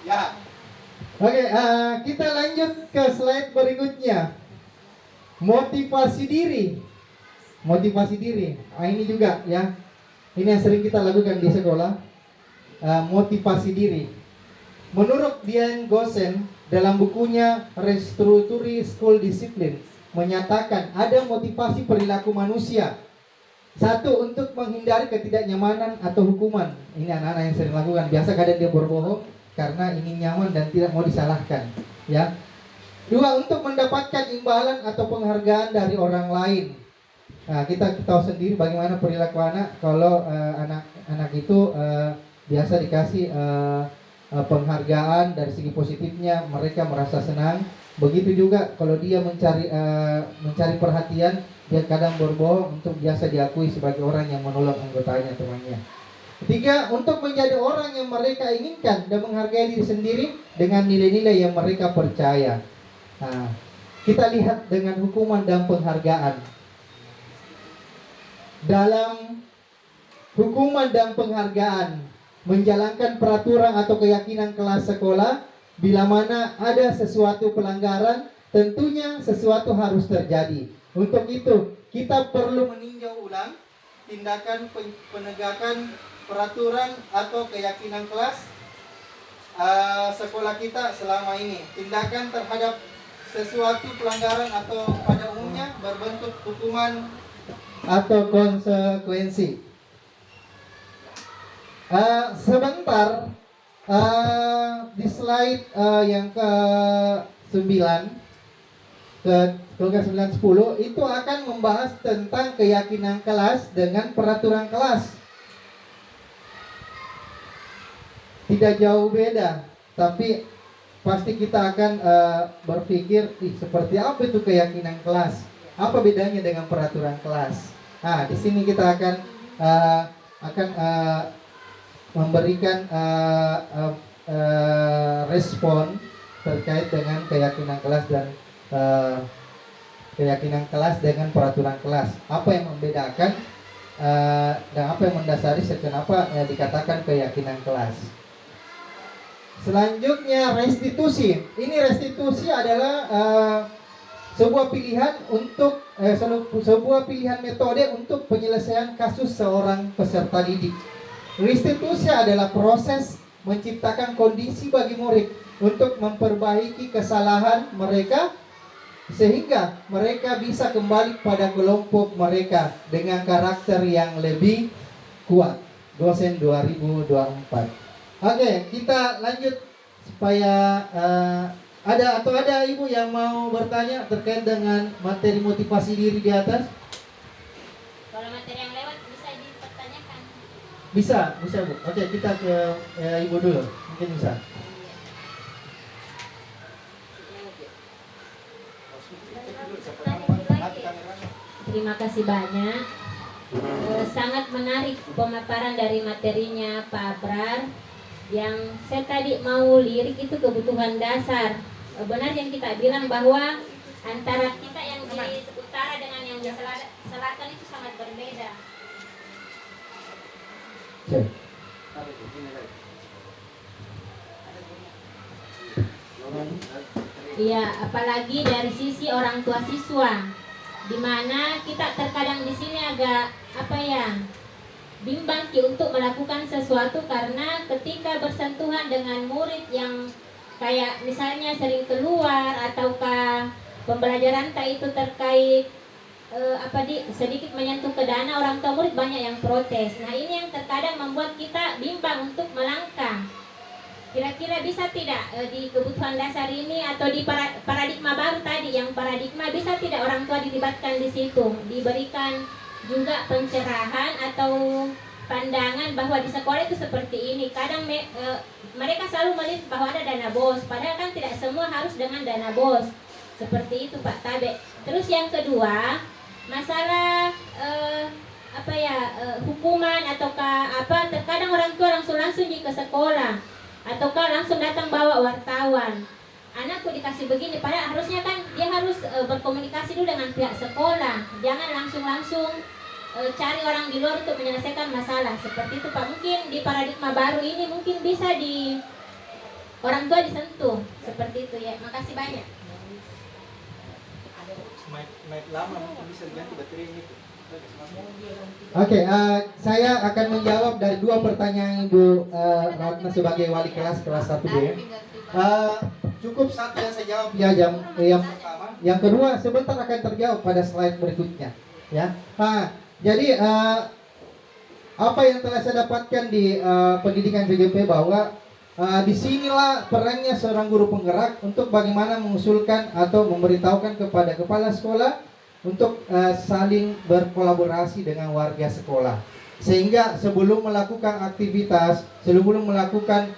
Ya. Oke, kita lanjut ke slide berikutnya. Motivasi diri. Motivasi diri. Ini juga ya. Ini yang sering kita lakukan di sekolah. Motivasi diri. Menurut Dian Gosen dalam bukunya Restructuring School Discipline menyatakan ada motivasi perilaku manusia. Satu, untuk menghindari ketidaknyamanan atau hukuman. Ini anak-anak yang sering lakukan. Biasa kadang dia berbohong karena ingin nyaman dan tidak mau disalahkan, ya. Dua, untuk mendapatkan imbalan atau penghargaan dari orang lain. Nah, kita tahu sendiri bagaimana perilaku anak. Kalau anak-anak itu biasa dikasih penghargaan dari segi positifnya, mereka merasa senang. Begitu juga kalau dia mencari perhatian, dia kadang berbohong untuk biasa diakui sebagai orang yang menolong anggotanya, temannya. Tiga, untuk menjadi orang yang mereka inginkan dan menghargai diri sendiri dengan nilai-nilai yang mereka percaya. Nah, kita lihat dengan hukuman dan penghargaan. Dalam hukuman dan penghargaan, menjalankan peraturan atau keyakinan kelas sekolah, bila mana ada sesuatu pelanggaran, tentunya sesuatu harus terjadi. Untuk itu, kita perlu meninjau ulang tindakan penegakan peraturan atau keyakinan kelas sekolah kita selama ini. Tindakan terhadap sesuatu pelanggaran atau pada umumnya berbentuk hukuman atau konsekuensi. Sebentar, di slide yang ke-9 ke-9-10 itu akan membahas tentang keyakinan kelas dengan peraturan kelas. Tidak jauh beda, tapi pasti kita akan berpikir seperti apa itu keyakinan kelas, apa bedanya dengan peraturan kelas. Nah, di sini kita akan memberikan respon terkait dengan keyakinan kelas dan keyakinan kelas dengan peraturan kelas. Apa yang membedakan dan apa yang mendasari kenapa dikatakan keyakinan kelas. Selanjutnya, restitusi. Ini restitusi adalah sebuah pilihan untuk sebuah pilihan metode untuk penyelesaian kasus seorang peserta didik. Restitusi adalah proses menciptakan kondisi bagi murid untuk memperbaiki kesalahan mereka sehingga mereka bisa kembali pada kelompok mereka dengan karakter yang lebih kuat. Gosen 2024. Oke, kita lanjut supaya ada ibu yang mau bertanya terkait dengan materi motivasi diri di atas. Kalau materi yang lewat bisa dipertanyakan. Bisa Bu. Oke, kita ke ibu dulu, mungkin bisa. Terima kasih banyak. Sangat menarik pemaparan dari materinya Pak Abrar. Yang saya tadi mau lirik itu kebutuhan dasar. Benar yang kita bilang bahwa antara kita yang di utara dengan yang di selatan itu sangat berbeda. Iya, apalagi dari sisi orang tua siswa, di mana kita terkadang di sini agak bimbang untuk melakukan sesuatu karena ketika bersentuhan dengan murid yang kayak misalnya sering keluar ataukah pembelajaran tak itu terkait sedikit menyentuh ke dana, orang tua murid banyak yang protes. Nah, ini yang terkadang membuat kita bimbang untuk melangkah. Kira-kira bisa tidak di kebutuhan dasar ini atau di paradigma baru tadi, yang paradigma bisa tidak orang tua dilibatkan di situ, diberikan juga pencerahan atau pandangan bahwa di sekolah itu seperti ini. Kadang mereka selalu melihat bahwa ada dana BOS, padahal kan tidak semua harus dengan dana BOS. Seperti itu Pak Tabe. Terus yang kedua, masalah hukuman ataukah apa, terkadang orang tua langsung pergi ke sekolah ataukah langsung datang bawa wartawan. Anakku dikasih begini, padahal harusnya kan dia harus berkomunikasi dulu dengan pihak sekolah. Jangan langsung cari orang di luar untuk menyelesaikan masalah. Seperti itu Pak. Mungkin di paradigma baru ini mungkin bisa di orang tua disentuh. Seperti itu ya. Makasih banyak. Mic lama mungkin bisa diganti baterainya itu. Oke, saya akan menjawab dari dua pertanyaan Ibu Ratna sebagai wali kelas 1B. Cukup satu yang saya jawab ya, yang pertama. Yang kedua sebentar akan terjawab pada slide berikutnya. Ya. Jadi apa yang telah saya dapatkan di pendidikan VGP bahwa disinilah perannya seorang guru penggerak untuk bagaimana mengusulkan atau memberitahukan kepada kepala sekolah untuk saling berkolaborasi dengan warga sekolah, sehingga sebelum melakukan aktivitas, sebelum melakukan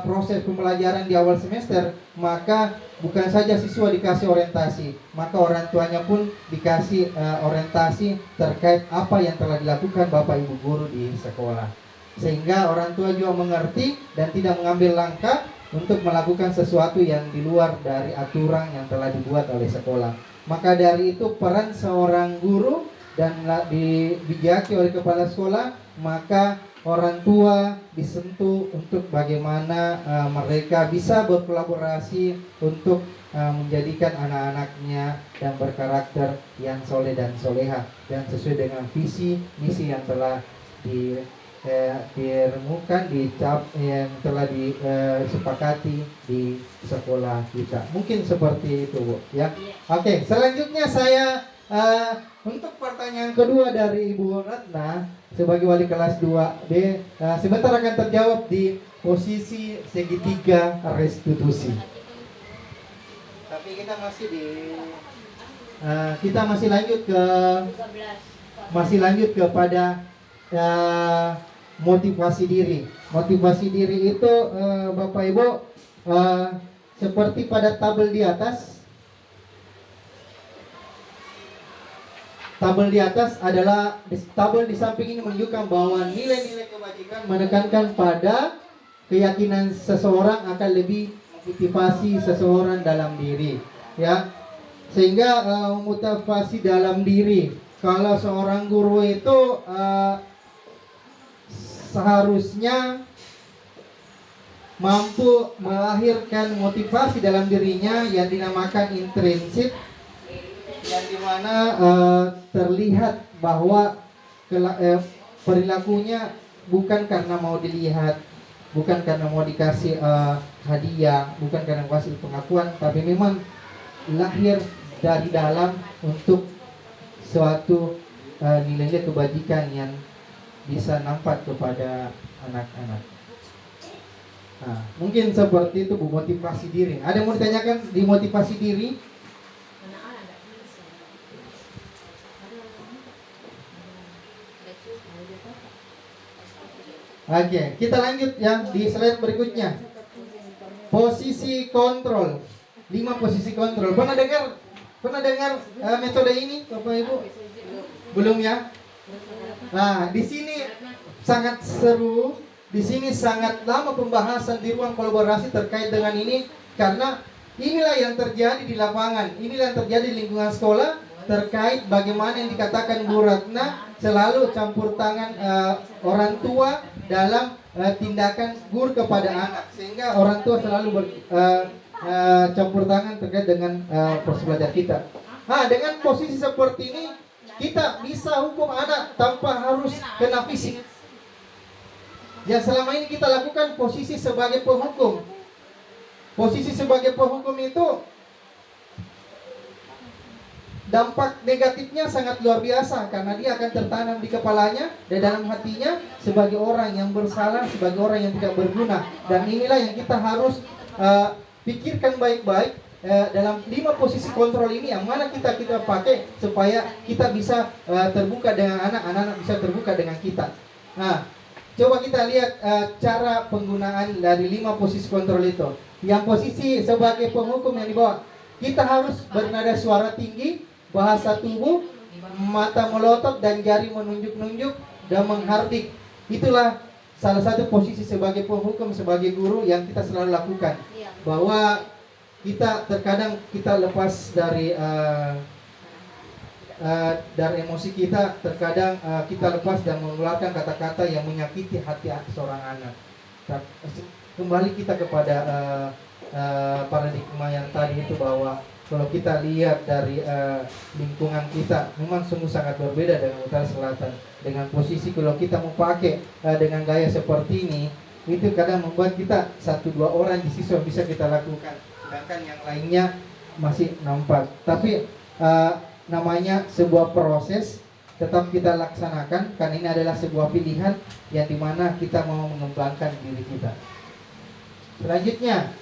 proses pembelajaran di awal semester, maka bukan saja siswa dikasih orientasi, maka orang tuanya pun dikasih orientasi terkait apa yang telah dilakukan Bapak Ibu guru di sekolah, sehingga orang tua juga mengerti dan tidak mengambil langkah untuk melakukan sesuatu yang di luar dari aturan yang telah dibuat oleh sekolah. Maka dari itu peran seorang guru dan dijaki oleh kepala sekolah, maka orang tua disentuh untuk bagaimana mereka bisa berkolaborasi untuk menjadikan anak-anaknya dan berkarakter yang soleh dan soleha dan sesuai dengan visi misi yang telah diremukan, yang telah disepakati di sekolah kita. Mungkin seperti itu, Bu, ya. Oke, selanjutnya saya untuk pertanyaan kedua dari Ibu Ratna sebagai wali kelas 2B, sebentar akan terjawab di posisi segitiga restitusi. Tapi kita masih lanjut kepada motivasi diri. Motivasi diri itu Bapak Ibu seperti pada tabel di atas. Tabel di atas adalah tabel di samping ini menunjukkan bahwa nilai-nilai kebajikan menekankan pada keyakinan seseorang akan lebih motivasi seseorang dalam diri, ya. Sehingga motivasi dalam diri, kalau seorang guru itu seharusnya mampu melahirkan motivasi dalam dirinya yang dinamakan intrinsik, yang dimana terlihat bahwa perilakunya bukan karena mau dilihat, bukan karena mau dikasih hadiah, bukan karena kasih pengakuan, tapi memang lahir dari dalam untuk suatu nilai-nilai kebajikan yang bisa nampak kepada anak-anak. Nah, mungkin seperti itu, Bu, motivasi diri. Ada yang mau ditanyakan di motivasi diri? Oke, kita lanjut ya di slide berikutnya. Posisi kontrol. 5 posisi kontrol. Pernah dengar metode ini, Bapak Ibu? Belum ya? Nah, di sini sangat seru, di sini sangat lama pembahasan di ruang kolaborasi terkait dengan ini, karena inilah yang terjadi di lapangan, inilah yang terjadi di lingkungan sekolah terkait bagaimana yang dikatakan Bu Ratna, selalu campur tangan orang tua dalam tindakan guru kepada anak, sehingga orang tua selalu campur tangan terkait dengan proses belajar kita. Nah, dengan posisi seperti ini kita bisa hukum anak tanpa harus kena fisik. Yang selama ini kita lakukan posisi sebagai penghukum. Posisi sebagai penghukum itu dampak negatifnya sangat luar biasa karena dia akan tertanam di kepalanya dan dalam hatinya sebagai orang yang bersalah, sebagai orang yang tidak berguna. Dan inilah yang kita harus pikirkan baik-baik dalam 5 posisi kontrol ini yang mana kita pakai supaya kita bisa terbuka dengan anak-anak bisa terbuka dengan kita. Nah, coba kita lihat cara penggunaan dari 5 posisi kontrol itu. Yang posisi sebagai penghukum yang dibawa, kita harus bernada suara tinggi, bahasa tubuh, mata melotot dan jari menunjuk-nunjuk dan menghardik. Itulah salah satu posisi sebagai penghukum, sebagai guru yang kita selalu lakukan. Bahwa kita terkadang kita lepas dari emosi kita, terkadang kita lepas dan mengeluarkan kata-kata yang menyakiti hati seorang anak. Kembali kita kepada paradigma yang tadi itu, bahwa kalau kita lihat dari lingkungan kita memang sungguh sangat berbeda dengan utara selatan. Dengan posisi kalau kita mau pakai dengan gaya seperti ini, itu kadang membuat kita 1-2 orang di siswa bisa kita lakukan, sedangkan yang lainnya masih nampak. Tapi namanya sebuah proses tetap kita laksanakan, karena ini adalah sebuah pilihan yang dimana kita mau mengembangkan diri kita. Selanjutnya,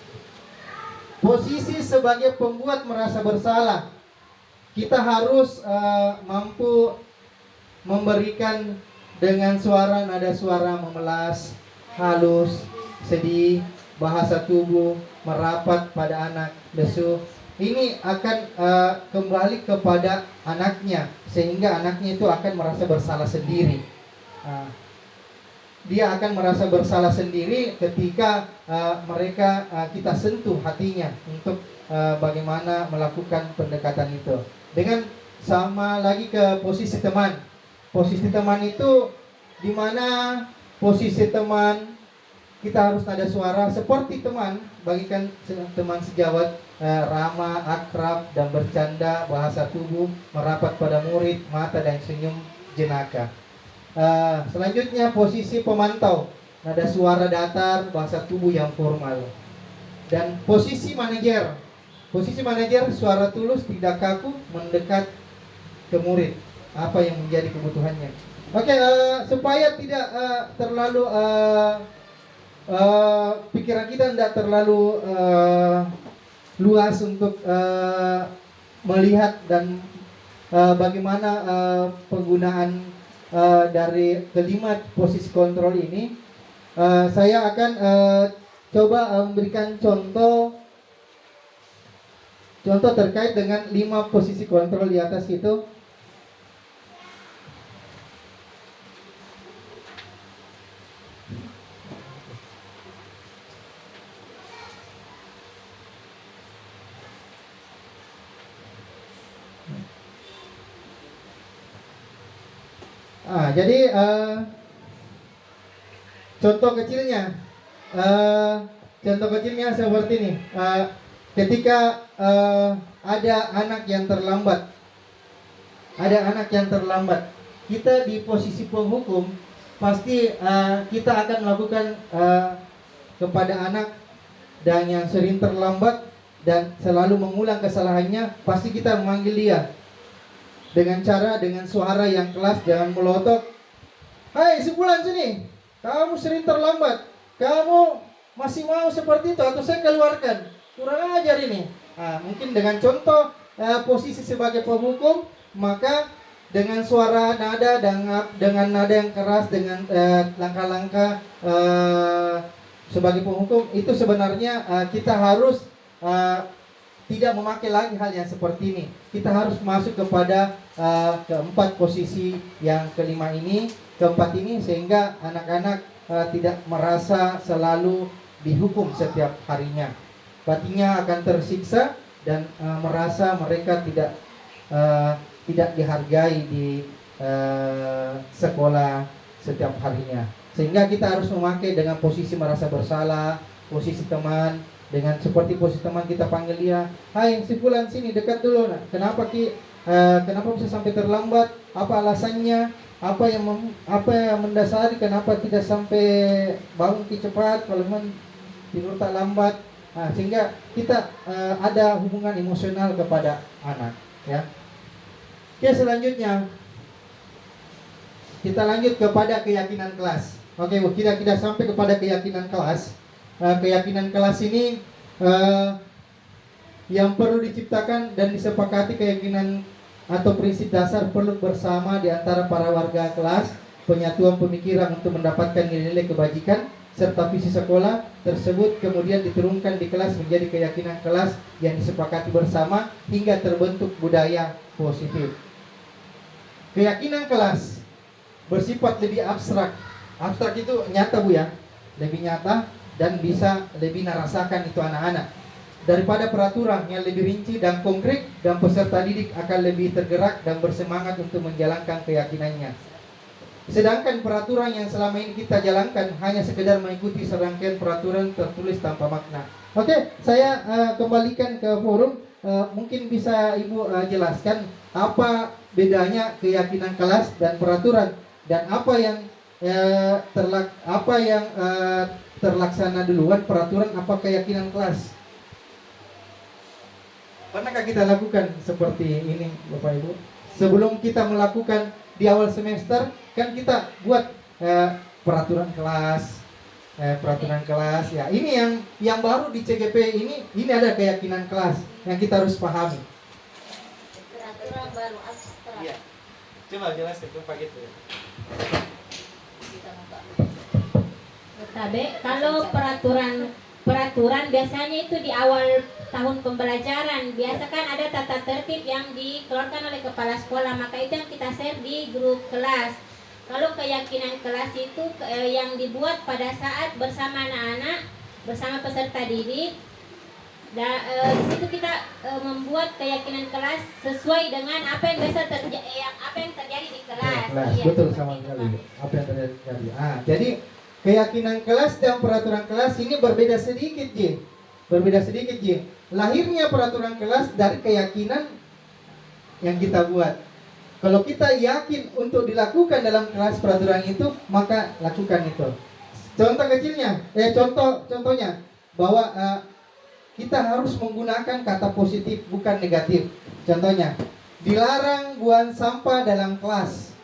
posisi sebagai pembuat merasa bersalah. Kita harus mampu memberikan dengan suara, nada suara memelas, halus, sedih, bahasa tubuh, merapat pada anak, lesu. Ini akan kembali kepada anaknya, sehingga anaknya itu akan merasa bersalah sendiri. Dia akan merasa bersalah sendiri ketika kita sentuh hatinya untuk bagaimana melakukan pendekatan itu. Dengan sama lagi ke posisi teman. Posisi teman itu dimana posisi teman kita harus nada suara seperti teman, bagikan teman sejawat, ramah, akrab dan bercanda, bahasa tubuh merapat pada murid, mata dan senyum jenaka. Selanjutnya posisi pemantau, nada suara datar, bahasa tubuh yang formal. Dan posisi manajer. Posisi manajer suara tulus, tidak kaku, mendekat ke murid. Apa yang menjadi kebutuhannya. Oke, supaya tidak terlalu pikiran kita tidak terlalu luas untuk melihat dan bagaimana penggunaan dari kelima posisi kontrol ini, saya akan coba memberikan contoh terkait dengan 5 posisi kontrol di atas itu. Jadi contoh kecilnya seperti ini. Ketika ada anak yang terlambat, kita di posisi penghukum pasti kita akan melakukan kepada anak dan yang sering terlambat dan selalu mengulang kesalahannya, pasti kita memanggil dia dengan suara yang keras, jangan melotot. Hai, si Fulan sini, kamu sering terlambat, kamu masih mau seperti itu atau saya keluarkan, kurang ajar ini. Mungkin dengan contoh posisi sebagai penghukum, maka dengan suara nada, dengan nada yang keras, dengan langkah-langkah sebagai penghukum, itu sebenarnya kita harus tidak memakai lagi hal yang seperti ini. Kita harus masuk kepada keempat posisi yang kelima ini, keempat ini, sehingga anak-anak tidak merasa selalu dihukum setiap harinya. Batinnya akan tersiksa dan merasa mereka tidak dihargai di sekolah setiap harinya. Sehingga kita harus memakai dengan posisi merasa bersalah, posisi teman. Dengan seperti posisi teman, kita panggil dia, hai si Fulan sini, dekat dulu. Kenapa bisa sampai terlambat? Apa alasannya? Apa yang mendasari kenapa tidak sampai bangun cepat? Kalau memang tidur tak lambat. Sehingga kita ada hubungan emosional kepada anak, ya. Oke, selanjutnya kita lanjut kepada keyakinan kelas. Oke, kita sampai kepada keyakinan kelas. Keyakinan kelas ini yang perlu diciptakan dan disepakati keyakinan atau prinsip dasar perlu bersama di antara para warga kelas, penyatuan pemikiran untuk mendapatkan nilai-nilai kebajikan serta visi sekolah tersebut kemudian diturunkan di kelas menjadi keyakinan kelas yang disepakati bersama hingga terbentuk budaya positif. Keyakinan kelas bersifat lebih abstrak. Abstrak itu nyata Bu ya, lebih nyata dan bisa lebih narasakan itu anak-anak daripada peraturan yang lebih rinci dan konkret, dan peserta didik akan lebih tergerak dan bersemangat untuk menjalankan keyakinannya. Sedangkan peraturan yang selama ini kita jalankan hanya sekedar mengikuti serangkaian peraturan tertulis tanpa makna. Oke, saya kembalikan ke forum. Mungkin bisa Ibu jelaskan apa bedanya keyakinan kelas dan peraturan, dan apa yang terlaksana duluan, peraturan apa keyakinan kelas. Pernahkah kita lakukan seperti ini Bapak Ibu? Sebelum kita melakukan di awal semester, kan kita buat peraturan kelas, ya. Ini yang baru di CGP ini ada keyakinan kelas yang kita harus pahami. Peraturan baru abstrak. Iya. Coba jelaskan tuh Pak gitu. Tabe, kalau peraturan biasanya itu di awal tahun pembelajaran. Biasa kan ada tata tertib yang dikeluarkan oleh kepala sekolah, maka itu yang kita share di grup kelas. Kalau keyakinan kelas itu yang dibuat pada saat bersama anak-anak, bersama peserta didik. Di situ kita membuat keyakinan kelas sesuai dengan apa yang biasa terjadi di kelas. Kelas, Iya, betul seperti sama itu, sekali. Pak. Apa yang terjadi? Jadi keyakinan kelas dan peraturan kelas ini berbeda sedikit, Ji. Berbeda sedikit, Ji. Lahirnya peraturan kelas dari keyakinan yang kita buat. Kalau kita yakin untuk dilakukan dalam kelas peraturan itu, maka lakukan itu. Contoh kecilnya, contohnya bahwa kita harus menggunakan kata positif bukan negatif. Contohnya, dilarang buang sampah dalam kelas.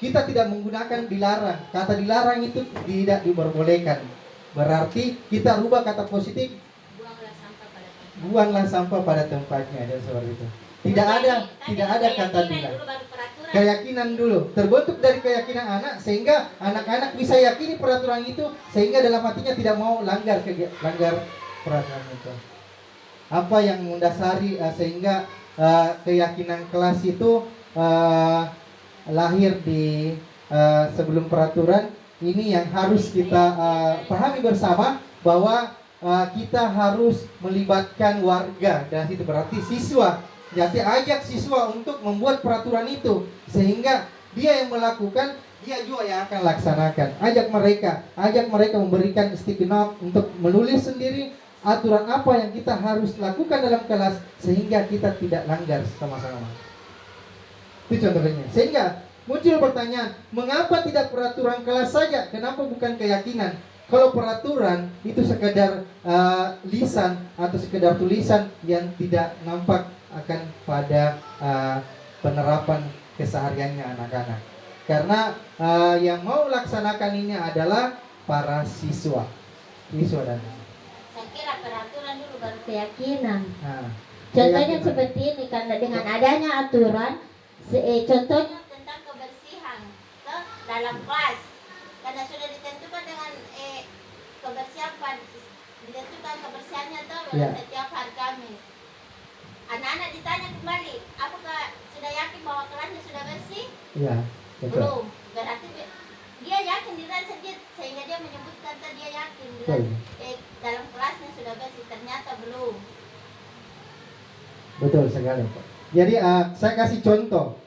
Kita tidak menggunakan dilarang. Kata dilarang itu tidak diperbolehkan. Berarti kita rubah kata positif, buanglah sampah pada tempatnya, dan seperti itu. Tidak ada kata dilarang. Keyakinan dulu terbentuk dari keyakinan anak, sehingga anak-anak bisa yakini peraturan itu, sehingga dalam hatinya tidak mau langgar peraturan itu. Apa yang mendasari sehingga keyakinan kelas itu lahir di sebelum peraturan ini, yang harus kita pahami bersama bahwa kita harus melibatkan warga, dan itu berarti siswa. Jadi ajak siswa untuk membuat peraturan itu, sehingga dia yang melakukan, dia juga yang akan laksanakan. Ajak mereka memberikan sticky note untuk menulis sendiri aturan apa yang kita harus lakukan dalam kelas, sehingga kita tidak langgar sama-sama. Itu contohnya. Sehingga muncul pertanyaan, mengapa tidak peraturan kelas saja? Kenapa bukan keyakinan? Kalau peraturan itu sekedar lisan atau sekedar tulisan yang tidak nampak akan pada penerapan kesehariannya anak-anak. Karena yang mau laksanakan ini adalah para siswa dan Saya kira peraturan dulu baru keyakinan. nah, Contohnya keyakinan. seperti ini, karena dengan adanya aturan, contohnya tentang kebersihan dalam kelas, karena sudah ditentukan dengan kebersihannya Ya. setiap hari Kamis. Anak-anak ditanya kembali, apakah sudah yakin bahwa kelasnya sudah bersih? Iya, betul. Belum. Berarti dia yakin diri sendiri, sehingga dia menyebutkan dia yakin Betul. dalam kelasnya sudah bersih, ternyata belum. Betul sekali, Pak. Jadi saya kasih contoh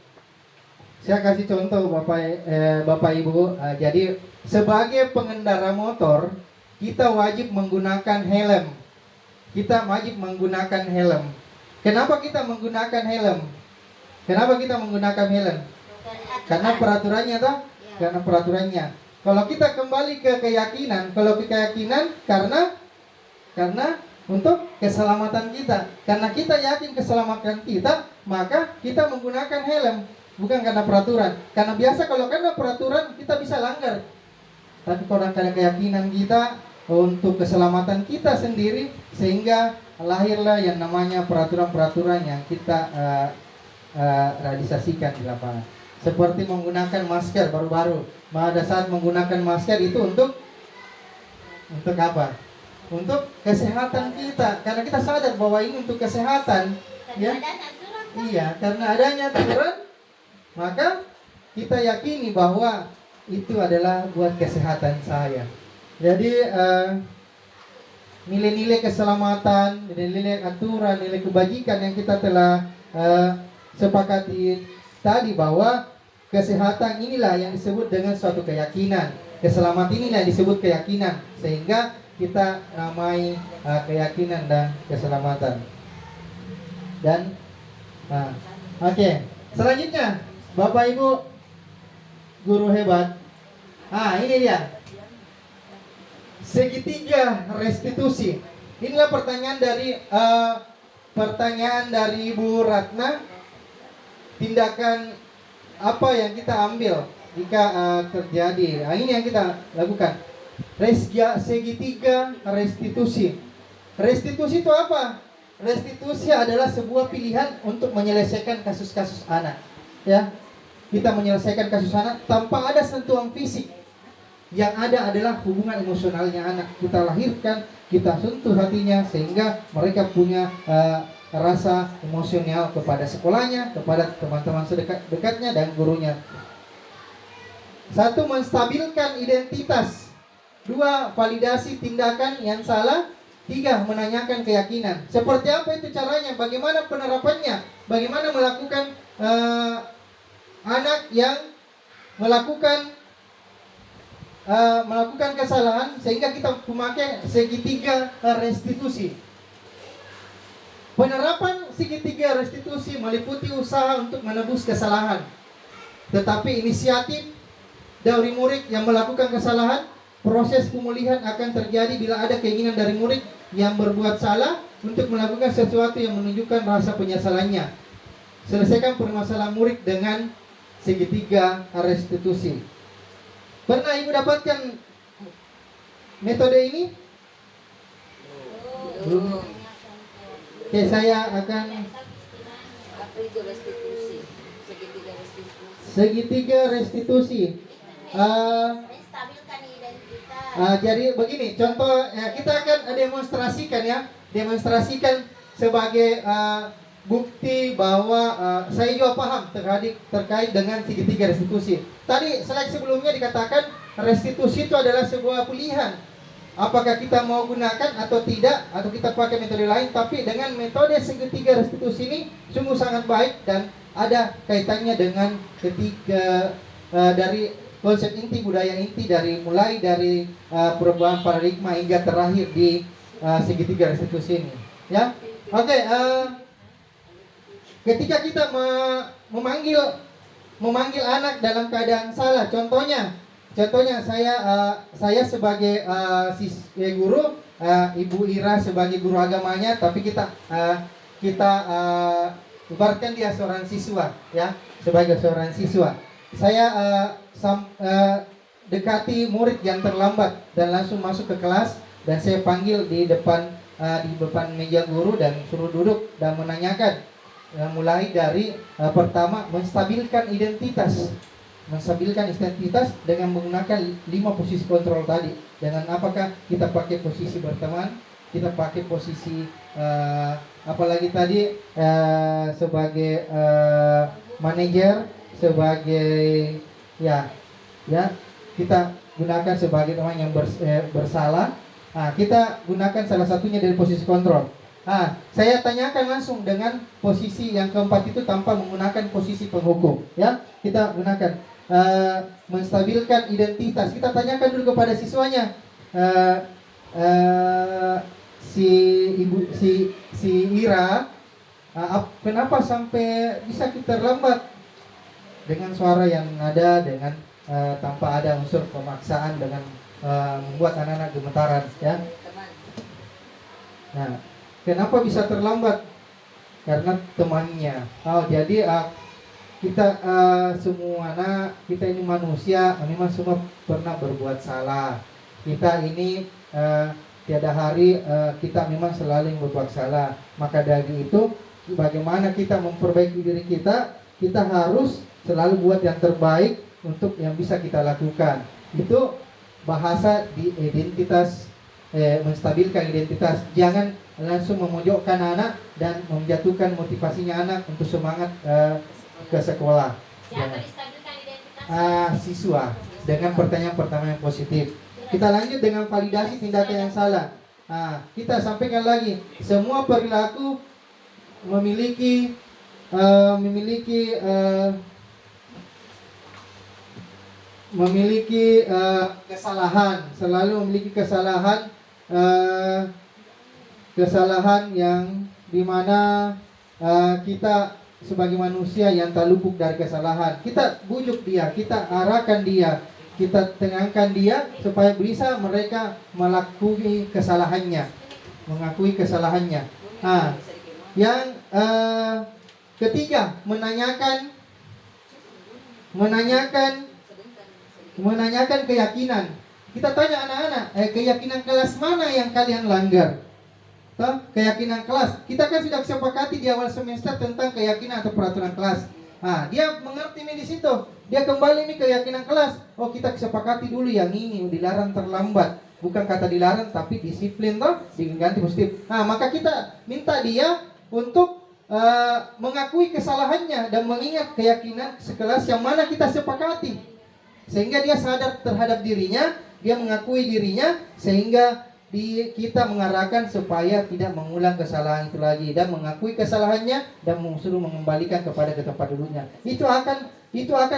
Bapak Ibu. Jadi sebagai pengendara motor, kita wajib menggunakan helm. Kenapa kita menggunakan helm? Karena peraturannya toh? Ya. Karena peraturannya. Kalau kita kembali ke keyakinan, karena untuk keselamatan kita. Karena kita yakin keselamatan kita, maka kita menggunakan helm, bukan karena peraturan. Karena biasa kalau karena peraturan kita bisa langgar. Tapi kalau karena keyakinan kita untuk keselamatan kita sendiri, sehingga lahirlah yang namanya peraturan-peraturan yang kita realisasikan di lapangan. Seperti menggunakan masker baru-baru. Pada saat menggunakan masker itu untuk apa? Untuk kesehatan kita. Karena kita sadar bahwa ini untuk kesehatan. Ya? Iya, karena adanya aturan, maka kita yakini bahwa itu adalah buat kesehatan saya. Jadi nilai-nilai keselamatan, nilai-nilai aturan, nilai kebajikan yang kita telah sepakati tadi, bahwa kesehatan inilah yang disebut dengan suatu keyakinan, keselamatan inilah yang disebut keyakinan, sehingga kita namai keyakinan dan keselamatan. Dan oke. Selanjutnya, Bapak Ibu guru hebat, ini dia segitiga restitusi. Inilah pertanyaan dari Ibu Ratna. Tindakan apa yang kita ambil jika terjadi? Ini yang kita lakukan. Segitiga restitusi. Restitusi itu apa? Restitusi adalah sebuah pilihan untuk menyelesaikan kasus-kasus anak. Ya, kita menyelesaikan kasus anak tanpa ada sentuhan fisik. Yang ada adalah hubungan emosionalnya anak. Kita lahirkan, kita sentuh hatinya, sehingga mereka punya rasa emosional kepada sekolahnya, kepada teman-teman dekatnya dan gurunya. 1. Menstabilkan identitas. 2. Validasi tindakan yang salah. 3. Menanyakan keyakinan. Seperti apa itu caranya? Bagaimana penerapannya? Bagaimana melakukan anak yang melakukan kesalahan, sehingga kita memakai segitiga restitusi. Penerapan segitiga restitusi meliputi usaha untuk menebus kesalahan. Tetapi inisiatif dari murid yang melakukan kesalahan, proses pemulihan akan terjadi bila ada keinginan dari murid yang berbuat salah untuk melakukan sesuatu yang menunjukkan rasa penyesalannya. Selesaikan permasalahan murid dengan segitiga restitusi. Pernah Ibu dapatkan metode ini? Belum. Oke, saya akan Apa itu restitusi? segitiga restitusi. Menstabilkan identitas. Jadi begini, contoh kita akan demonstrasikan ya, demonstrasikan sebagai bukti bahwa saya juga paham terkait dengan segitiga restitusi. Tadi slide sebelumnya dikatakan restitusi itu adalah sebuah pilihan. Apakah kita mau gunakan atau tidak, atau kita pakai metode lain. Tapi dengan metode segitiga restitusi ini sungguh sangat baik dan ada kaitannya dengan ketiga dari konsep inti, budaya inti, dari mulai dari perubahan paradigma hingga terakhir di segitiga restitusi ini. Ya, oke. Ketika kita memanggil anak dalam keadaan salah, contohnya saya sebagai guru, Ibu Ira sebagai guru agamanya, tapi kita ibaratkan dia seorang siswa, ya, sebagai seorang siswa. Saya dekati murid yang terlambat dan langsung masuk ke kelas, dan saya panggil di depan meja guru dan suruh duduk dan menanyakan. Mulai dari pertama, menstabilkan identitas dengan menggunakan 5 posisi kontrol tadi. Dengan apakah kita pakai posisi berteman, kita pakai posisi apalagi tadi sebagai manajer, sebagai ya kita gunakan sebagai teman yang bersalah. Kita gunakan salah satunya dari posisi kontrol. Saya tanyakan langsung dengan posisi yang keempat itu tanpa menggunakan posisi penghukum. Ya, kita gunakan menstabilkan identitas. Kita tanyakan dulu kepada siswanya, si Ira, kenapa sampai bisa kita terlambat? Dengan suara yang nada, dengan tanpa ada unsur pemaksaan, dengan membuat anak-anak gemetaran. Ya. Nah, kenapa bisa terlambat? Karena temannya. Oh, jadi kita semua kita ini manusia, memang semua pernah berbuat salah. Kita ini tiada hari kita memang selalu yang berbuat salah. Maka dari itu, bagaimana kita memperbaiki diri kita, kita harus selalu buat yang terbaik untuk yang bisa kita lakukan. Itu bahasa di identitas, menstabilkan identitas. Jangan langsung memojokkan anak dan menjatuhkan motivasinya anak untuk semangat ke sekolah. Siapa distabilkan identitas? Siswa dengan pertanyaan-pertanyaan yang positif. Kita lanjut dengan validasi tindakan yang salah. Kita sampaikan lagi, semua perilaku memiliki kesalahan, selalu memiliki kesalahan yang dimana kita sebagai manusia yang tak luput dari kesalahan. Kita bujuk dia, kita arahkan dia, kita tenangkan dia supaya bisa mereka mengakui kesalahannya. Yang ketiga, menanyakan keyakinan. Kita tanya anak-anak, keyakinan kelas mana yang kalian langgar? Keyakinan kelas. Kita kan sudah sepakati di awal semester tentang keyakinan atau peraturan kelas. Dia mengerti nih di situ. Dia kembali nih keyakinan kelas. Oh, kita sepakati dulu yang ini dilarang terlambat. Bukan kata dilarang tapi disiplin diganti positif. Maka kita minta dia untuk mengakui kesalahannya dan mengingat keyakinan sekelas yang mana kita sepakati. Sehingga dia sadar terhadap dirinya, dia mengakui dirinya, sehingga kita mengarahkan supaya tidak mengulang kesalahan itu lagi dan mengakui kesalahannya dan suruh mengembalikan kepada ke tempat dulunya. Itu akan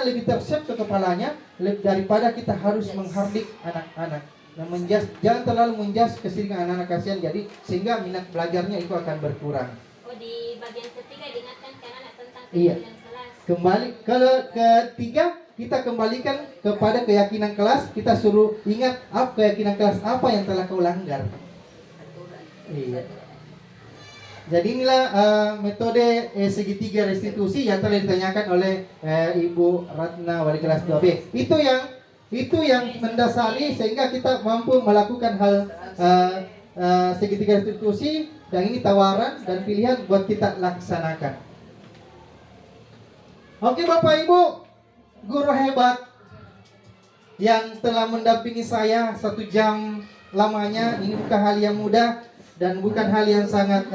lebih terset ke kepalanya daripada kita harus menghardik anak-anak. Dan jangan terlalu menjas keseringan anak-anak, kasihan, jadi sehingga minat belajarnya itu akan berkurang. Oh, di bagian ketiga diingatkan ke anak tentang Iya. keyakinan kelas. Kembali kalau ketiga, kita kembalikan kepada keyakinan kelas. Kita suruh ingat keyakinan kelas apa yang telah kau langgar. Iya. Jadi inilah metode segitiga restitusi yang telah ditanyakan oleh Ibu Ratna wali kelas 2B. Itu yang mendasari sehingga kita mampu melakukan hal segitiga restitusi, dan ini tawaran dan pilihan buat kita laksanakan. Oke Bapak Ibu, guru hebat yang telah mendampingi saya 1 jam lamanya, ini bukan hal yang mudah dan bukan hal yang sangat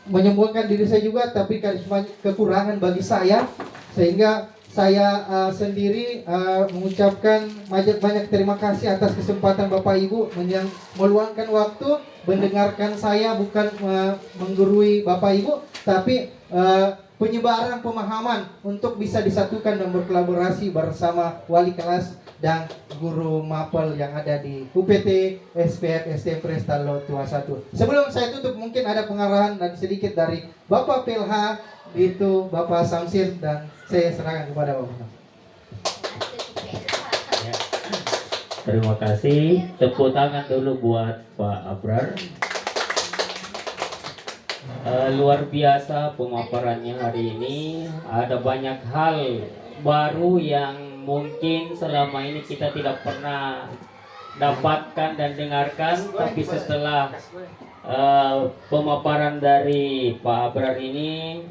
menyembuhkan diri saya juga, tapi kekurangan bagi saya, sehingga saya sendiri mengucapkan banyak terima kasih atas kesempatan Bapak Ibu yang meluangkan waktu mendengarkan saya, bukan menggurui Bapak Ibu, tapi penyebaran pemahaman untuk bisa disatukan dan berkolaborasi bersama wali kelas dan guru mapel yang ada di UPT SPF STM Prestalo Tua 1. Sebelum saya tutup, mungkin ada pengarahan dan sedikit dari Bapak PLH, itu Bapak Samsir, dan saya serahkan kepada Bapak. Ya. Terima kasih. Tepuk tangan dulu buat Pak Abrar. Luar biasa pemaparannya hari ini. Ada banyak hal baru yang mungkin selama ini kita tidak pernah dapatkan dan dengarkan, tapi setelah pemaparan dari Pak Abrar ini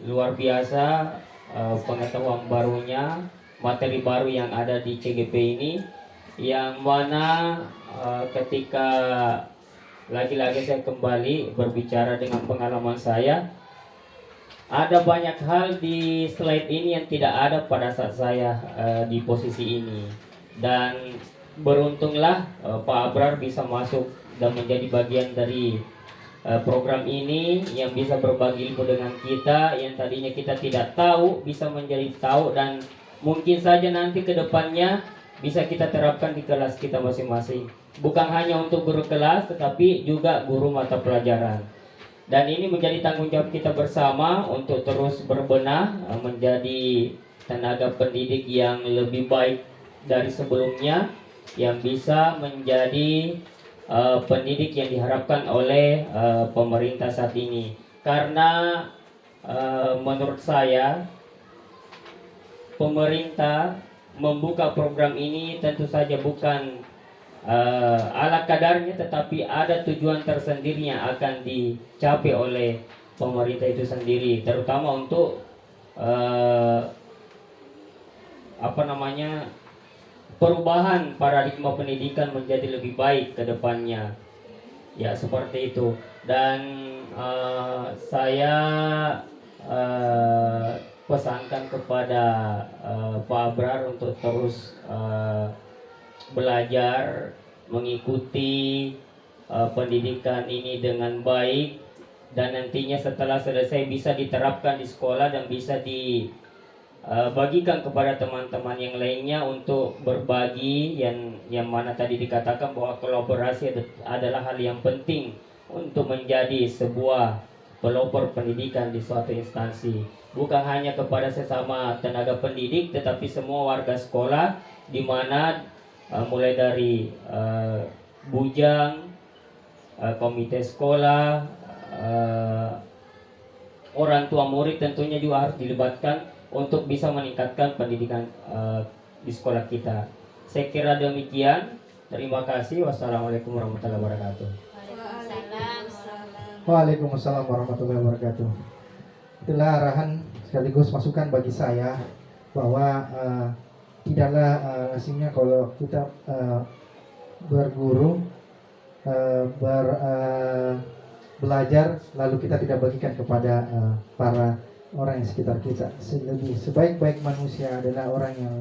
luar biasa, pengetahuan barunya, materi baru yang ada di CGP ini, yang mana ketika lagi-lagi saya kembali berbicara dengan pengalaman saya, ada banyak hal di slide ini yang tidak ada pada saat saya di posisi ini, dan beruntunglah Pak Abrar bisa masuk dan menjadi bagian dari program ini yang bisa berbagi ilmu dengan kita, yang tadinya kita tidak tahu bisa menjadi tahu, dan mungkin saja nanti ke depannya bisa kita terapkan di kelas kita masing-masing. Bukan hanya untuk guru kelas, tetapi juga guru mata pelajaran. Dan ini menjadi tanggung jawab kita bersama untuk terus berbenah, menjadi tenaga pendidik yang lebih baik dari sebelumnya, yang bisa menjadi pendidik yang diharapkan oleh pemerintah saat ini. Karena menurut saya pemerintah membuka program ini tentu saja bukan ala kadarnya, tetapi ada tujuan tersendiri yang akan dicapai oleh pemerintah itu sendiri, terutama untuk perubahan paradigma pendidikan menjadi lebih baik ke depannya. Ya, seperti itu. Dan saya pesankan kepada Pak Abrar untuk terus belajar, mengikuti pendidikan ini dengan baik, dan nantinya setelah selesai bisa diterapkan di sekolah dan bisa dibagikan kepada teman-teman yang lainnya untuk berbagi, yang mana tadi dikatakan bahwa kolaborasi adalah hal yang penting untuk menjadi sebuah pelopor pendidikan di suatu instansi, bukan hanya kepada sesama tenaga pendidik tetapi semua warga sekolah, di mana mulai dari bujang, komite sekolah, orang tua murid tentunya juga harus dilibatkan untuk bisa meningkatkan pendidikan di sekolah kita. Saya kira demikian. Terima kasih. Wassalamualaikum warahmatullahi wabarakatuh. Waalaikumsalam warahmatullahi wabarakatuh. Itulah arahan sekaligus masukan bagi saya bahwa tidaklah lazimnya kalau kita berguru, belajar lalu kita tidak bagikan kepada para orang yang sekitar kita. Sebaik-baik manusia adalah orang yang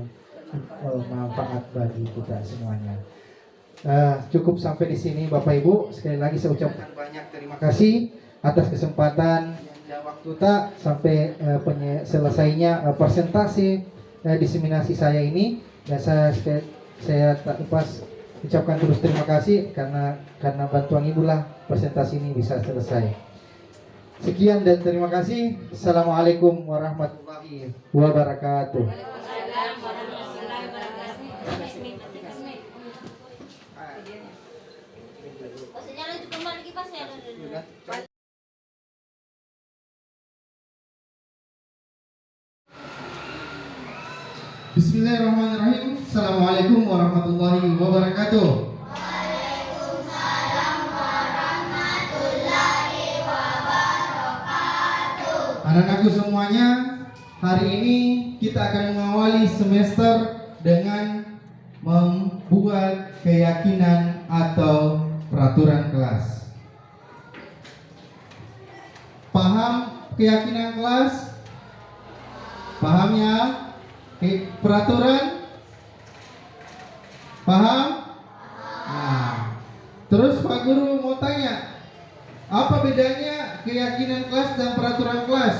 manfaat bagi kita semuanya. Cukup sampai di sini Bapak Ibu. Sekali lagi saya ucapkan banyak terima kasih atas kesempatan dan waktu tak sampai selesainya presentasi diseminasi saya ini. Dan saya tak lepas ucapkan terus terima kasih karena bantuan Ibu lah presentasi ini bisa selesai. Sekian dan terima kasih. Assalamualaikum warahmatullahi wabarakatuh. Bismillahirrahmanirrahim. Assalamualaikum warahmatullahi wabarakatuh. Anak-anakku semuanya, hari ini kita akan mengawali semester dengan membuat keyakinan atau peraturan kelas. Paham keyakinan kelas? Paham ya? Peraturan? Paham? Nah, terus Pak Guru mau tanya, apa bedanya keyakinan kelas dan peraturan kelas?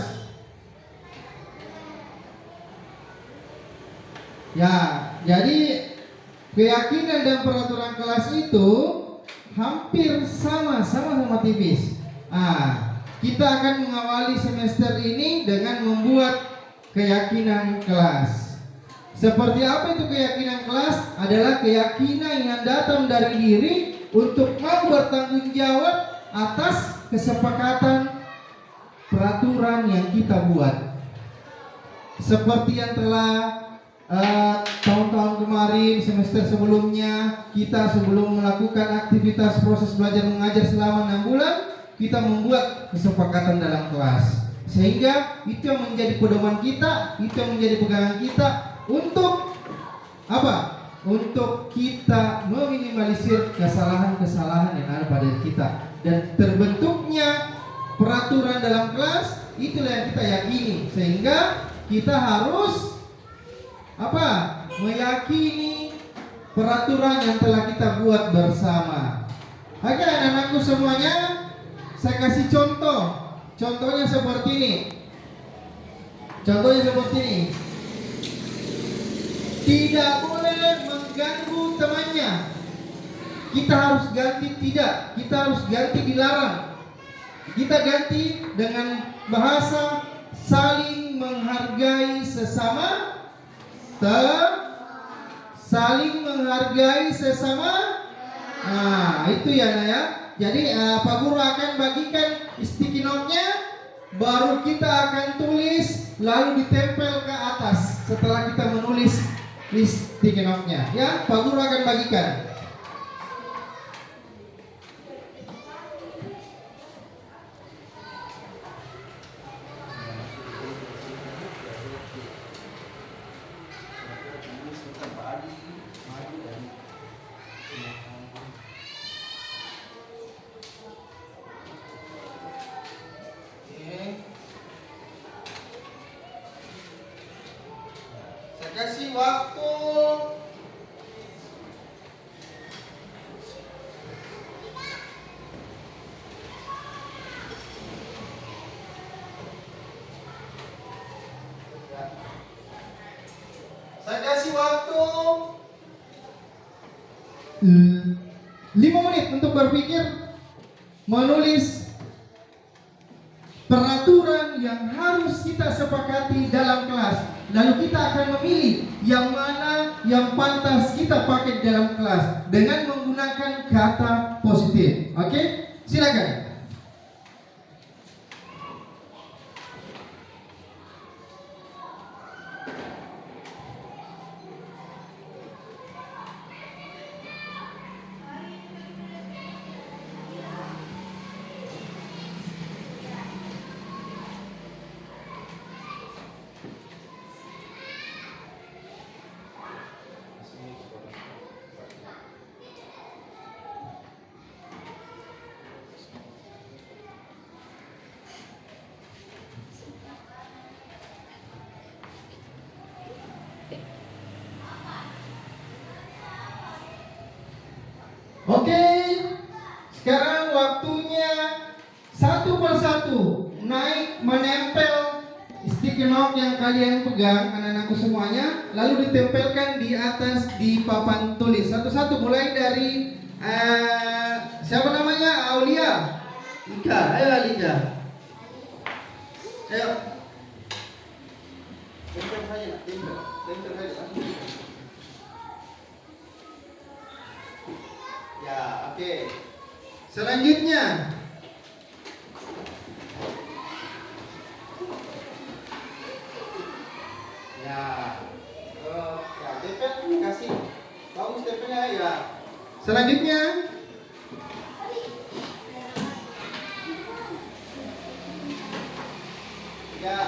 Ya, jadi keyakinan dan peraturan kelas itu hampir sama-sama tipis. Kita akan mengawali semester ini dengan membuat keyakinan kelas. Seperti apa itu keyakinan kelas? Adalah keyakinan yang datang dari diri untuk mau bertanggung jawab atas kesepakatan peraturan yang kita buat. Seperti yang telah tahun-tahun kemarin, semester sebelumnya, kita sebelum melakukan aktivitas proses belajar mengajar selama 6 bulan, kita membuat kesepakatan dalam kelas. Sehingga itu yang menjadi pedoman kita, itu yang menjadi pegangan kita untuk apa? Untuk kita meminimalisir kesalahan-kesalahan yang ada pada kita. Dan terbentuknya peraturan dalam kelas, itulah yang kita yakini. Sehingga kita harus apa? Meyakini peraturan yang telah kita buat bersama. Oke, anak-anakku semuanya, saya kasih contoh. Contohnya seperti ini. Contohnya seperti ini. Tidak boleh mengganggu temannya. Kita harus ganti tidak. Kita harus ganti dilarang. Kita ganti dengan bahasa saling menghargai sesama saling menghargai sesama. Nah, itu ya Nak ya. Jadi Pak Guru akan bagikan sticky note-nya, baru kita akan tulis, lalu ditempel ke atas setelah kita menulis di sticky note-nya. Ya, Pak Guru akan bagikan. Saya kasih waktu 5 menit untuk berpikir menulis peraturan yang harus kita sepakati dalam kelas. Lalu kita akan memilih yang mana yang pantas kita pakai dalam kelas dengan menggunakan kata positif. Oke? Silakan. Oke, sekarang waktunya satu persatu naik menempel sticky note yang kalian pegang, anak-anakku semuanya, lalu ditempelkan di atas di papan tulis. Satu-satu mulai dari siapa namanya? Aulia, Ika, ayo Alida, ayo. Tempel saja, tempel saja. Ya, oke. Selanjutnya ya, ya tempel kasih bagus tempelnya ya. Selanjutnya ya.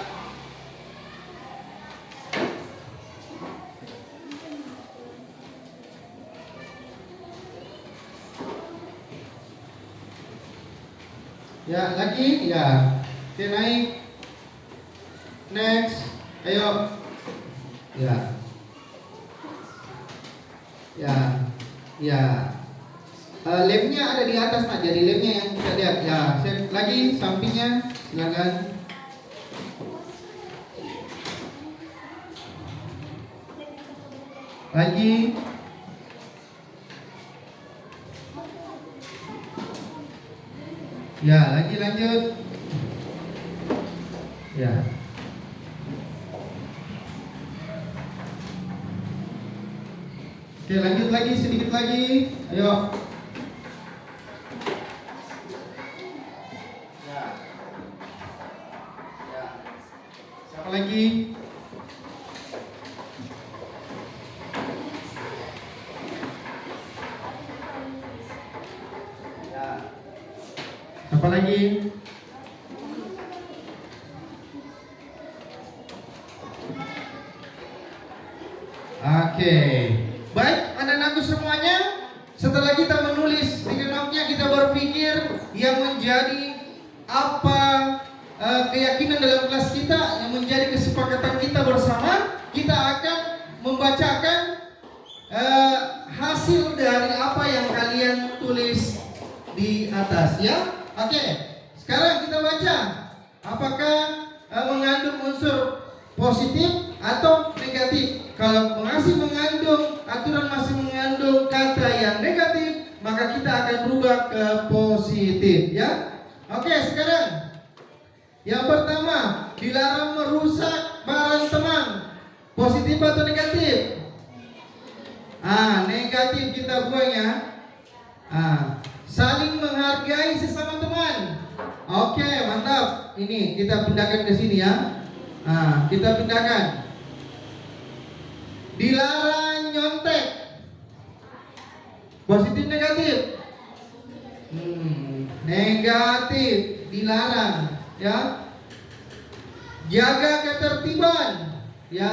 Ya, lagi, ya. Oke, naik. Next. Ayo. Ya. Ya. Ya. Lemnya ada di atas, Nak. Jadi lemnya yang kita lihat. Ya, lagi sampingnya. Silakan. Lagi. Ya, lagi lanjut. Ya. Oke, lanjut lagi, sedikit lagi. Ayo. Ya. Ya. Siapa lagi? Ya. Apa lagi? Oke. Baik, anak-anakku semuanya, setelah kita menulis di note-nya, kita berpikir yang menjadi apa keyakinan dalam kelas kita, yang menjadi kesepakatan kita bersama. Kita akan membacakan hasil dari apa yang kalian tulis di atas, ya. Oke, sekarang kita baca apakah mengandung unsur positif atau negatif. Kalau masih mengandung, aturan masih mengandung kata yang negatif, maka kita akan berubah ke positif, ya. Oke, sekarang yang pertama, dilarang merusak barang teman. Positif atau negatif? Negatif kita buang ya. Saling menghargai sesama teman. Oke, mantap. Ini kita pindahkan ke sini ya. Kita pindahkan. Dilarang nyontek. Positif negatif? Negatif, dilarang ya. Jaga ketertiban. Ya.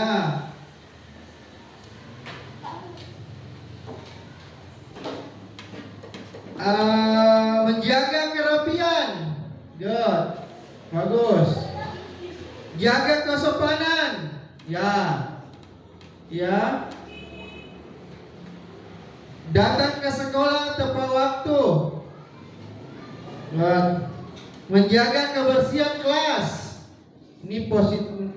Menjaga kerapian. Good. Bagus. Jaga kesopanan. Ya. Ya. Datang ke sekolah tepat waktu. Menjaga kebersihan kelas. Ini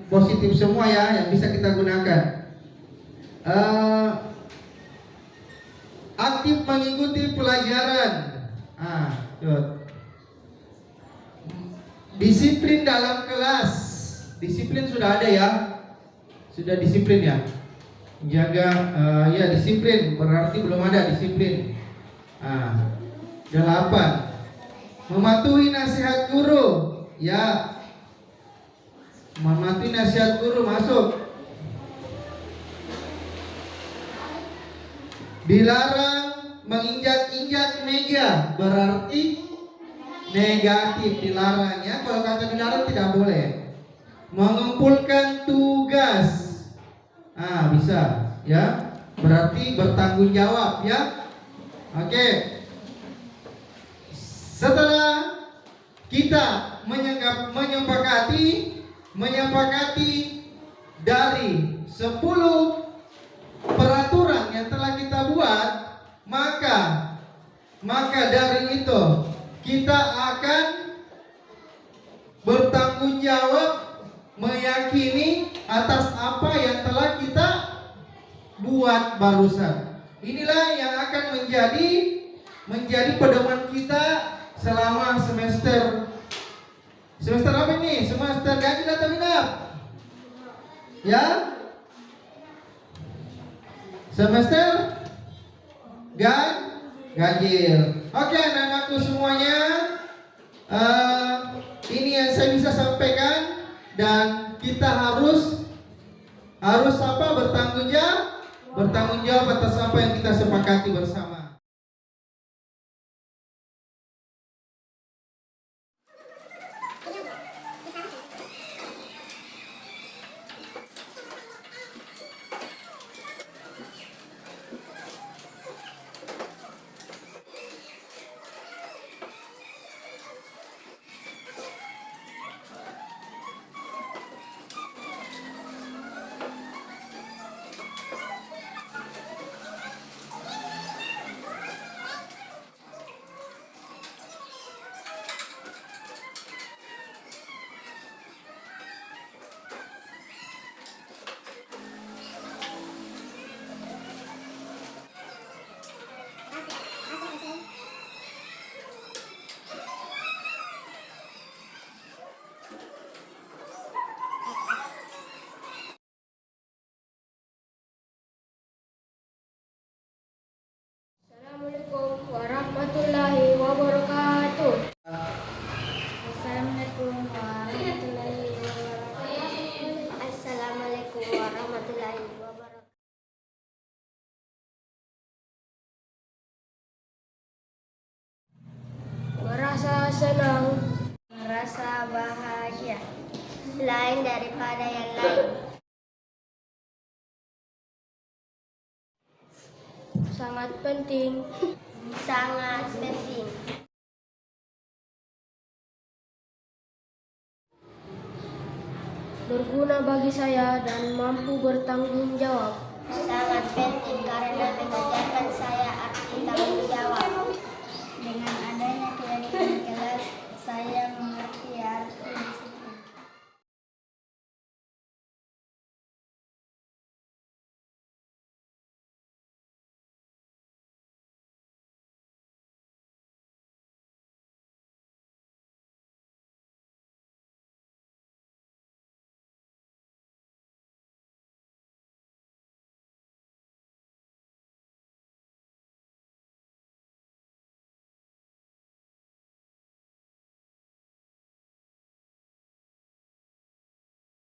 positif semua ya yang bisa kita gunakan. Aktif mengikuti pelajaran. Disiplin dalam kelas. Disiplin sudah ada ya. Sudah disiplin ya. Jaga ya disiplin, berarti belum ada disiplin. 8. Mematuhi nasihat guru. Ya. Mematuhi nasihat guru masuk. Dilarang menginjak-injak meja, berarti negatif, dilarang ya. Kalau kata dilarang tidak boleh. Mengumpulkan tugas. Bisa ya. Berarti bertanggung jawab ya. Oke. Setelah kita menyepakati dari 10 peraturan yang telah kita buat, maka dari itu kita akan bertanggung jawab meyakini atas apa yang telah kita buat barusan. Inilah yang akan menjadi pedoman kita selama semester apa ini? Semester ganjil atau genap? Ya? Semester ganjil. Oke, anak-anakku semuanya, ini yang saya bisa sampaikan. Dan kita harus bertanggung jawab atas apa yang kita sepakati bersama. Assalamualaikum warahmatullahi wabarakatuh. Assalamualaikum warahmatullahi wabarakatuh. Assalamualaikum warahmatullahi wabarakatuh. Merasa senang, merasa bahagia, lain daripada yang lain. Sangat penting. Sangat penting. Berguna bagi saya dan mampu bertanggung jawab. Sangat penting karena mengajarkan saya arti tanggung jawab. Dengan